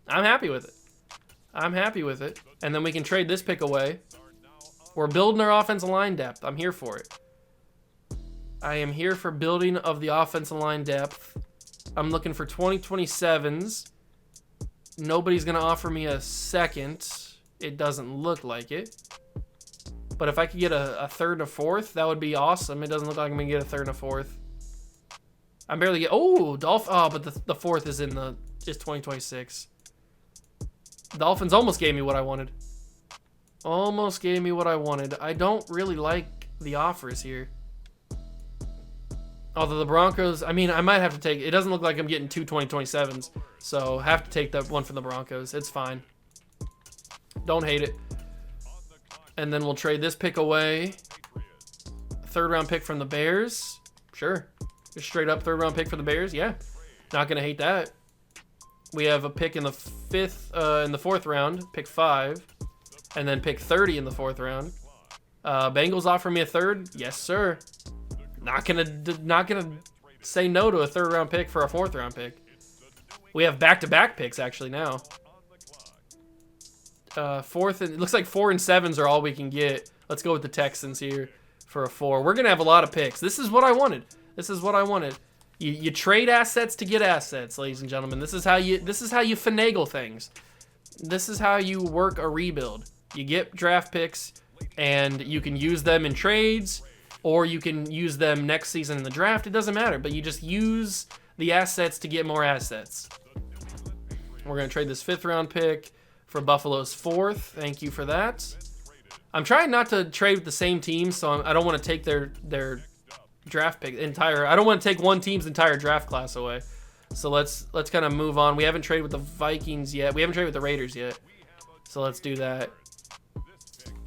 I'm happy with it. And then we can trade this pick away. We're building our offensive line depth. I'm here for it. I am here for building of the offensive line depth. I'm looking for 2027s. Nobody's going to offer me a second. It doesn't look like it. But if I could get a third and a fourth, that would be awesome. It doesn't look like I'm going to get a third and a fourth. I'm barely get. Oh, but the fourth is in just 2026. Dolphins almost gave me what I wanted. I don't really like the offers here. Although the Broncos, I mean, I might have to take. It doesn't look like I'm getting 2 2027s, so have to take that one from the Broncos. It's fine. Don't hate it. And then we'll trade this pick away. Third round pick from the Bears. Sure. Just straight up third round pick for the Bears. Yeah. Not going to hate that. We have a pick in the fourth round, pick 5, and then pick 30 in the fourth round. Bengals offer me a third. Yes, sir. Not gonna say no to a third round pick for a fourth round pick. We have back-to-back picks actually now. It looks like 4 and 7s are all we can get. Let's go with the Texans here for a 4. We're gonna have a lot of picks. This is what I wanted. You trade assets to get assets, ladies and gentlemen. This is how you finagle things. This is how you work a rebuild. You get draft picks, and you can use them in trades, or you can use them next season in the draft. It doesn't matter, but you just use the assets to get more assets. We're going to trade this 5th round pick for Buffalo's 4th. Thank you for that. I'm trying not to trade with the same team, so I don't want to take their draft pick I don't want to take one team's entire draft class away. So let's kind of move on. We haven't traded with the Vikings yet. We haven't traded with the Raiders yet. So let's do that.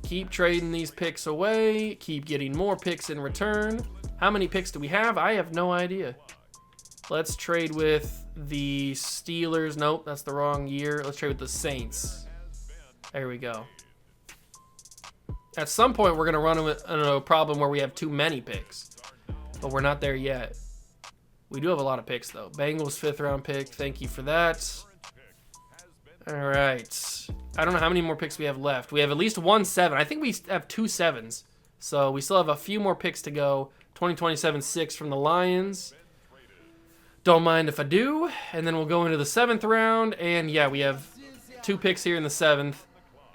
Keep trading these picks away. Keep getting more picks in return. How many picks do we have? I have no idea. Let's trade with the Steelers. Nope, that's the wrong year. Let's trade with the Saints. There we go. At some point, we're going to run into a problem where we have too many picks. But we're not there yet. We do have a lot of picks, though. Bengals 5th round pick. Thank you for that. All right. I don't know how many more picks we have left. We have at least 1 7. I think we have 2 7s. So we still have a few more picks to go. 2027 6 from the Lions. Don't mind if I do. And then we'll go into the 7th round. And yeah, we have 2 picks here in the 7th.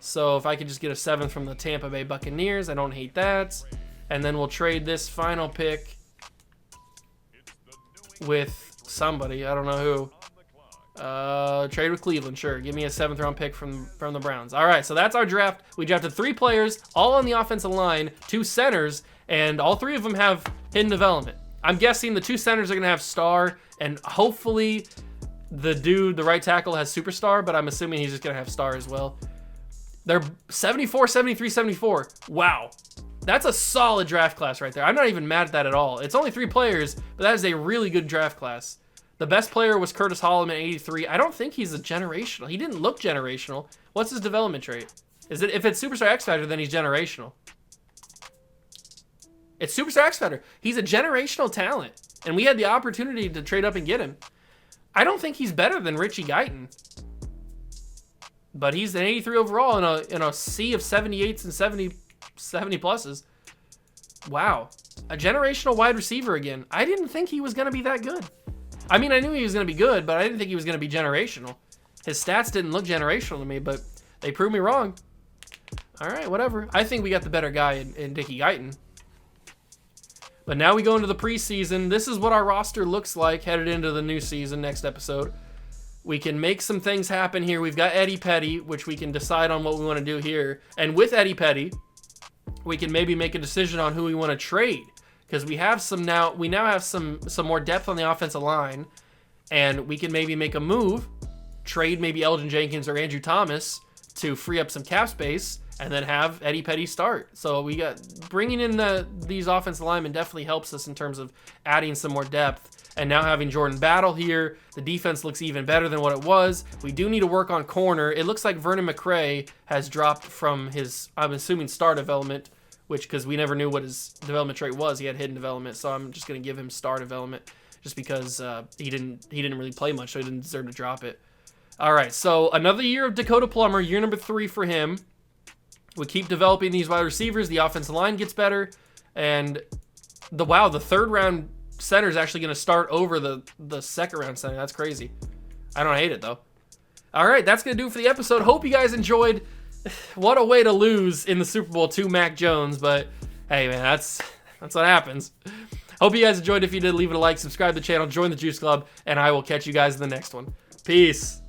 So if I could just get a 7th from the Tampa Bay Buccaneers, I don't hate that. And then we'll trade this final pick with somebody. I don't know who. Trade with Cleveland, sure. Give me a 7th round pick from the Browns. All right, so that's our draft. We drafted 3 players, all on the offensive line, 2 centers, and all 3 of them have hidden development. I'm guessing the 2 centers are going to have star, and hopefully the right tackle has superstar, but I'm assuming he's just going to have star as well. They're 74, 73, 74. Wow. That's a solid draft class right there. I'm not even mad at that at all. It's only 3 players, but that is a really good draft class. The best player was Curtis Holloman at 83. I don't think he's a generational. He didn't look generational. What's his development trait? If it's Superstar X Factor, then he's generational. It's Superstar X Factor. He's a generational talent, and we had the opportunity to trade up and get him. I don't think he's better than Richie Guyton, but he's an 83 overall in a sea of 78s and 70 pluses. Wow. A generational wide receiver again. I didn't think he was going to be that good. I mean, I knew he was going to be good, but I didn't think he was going to be generational. His stats didn't look generational to me, but they proved me wrong. All right, whatever. I think we got the better guy in Dickie Guyton. But now we go into the preseason. This is what our roster looks like headed into the new season next episode. We can make some things happen here. We've got Eddie Petty, which we can decide on what we want to do here. And with Eddie Petty, we can maybe make a decision on who we want to trade, because we now have some more depth on the offensive line, and we can maybe make a move, trade maybe Elton Jenkins or Andrew Thomas to free up some cap space, and then have Eddie Petty start. So we got bringing in these offensive linemen definitely helps us in terms of adding some more depth. And now having Jordan Battle here, the defense looks even better than what it was. We do need to work on corner. It looks like Vernon McRae has dropped from his, I'm assuming, star development, because we never knew what his development trait was. He had hidden development, so I'm just going to give him star development just because he didn't really play much, so he didn't deserve to drop it. All right, so another year of Dakota Plummer, year number 3 for him. We keep developing these wide receivers. The offensive line gets better, and the third round center is actually going to start over the second round center. That's crazy. I don't hate it though. All right, that's going to do it for the episode. Hope you guys enjoyed. What a way to lose in the Super Bowl to Mac Jones, but hey man, that's what happens. Hope you guys enjoyed. If you did, leave it a like, subscribe to the channel, join the Juice Club, and I will catch you guys in the next one. Peace.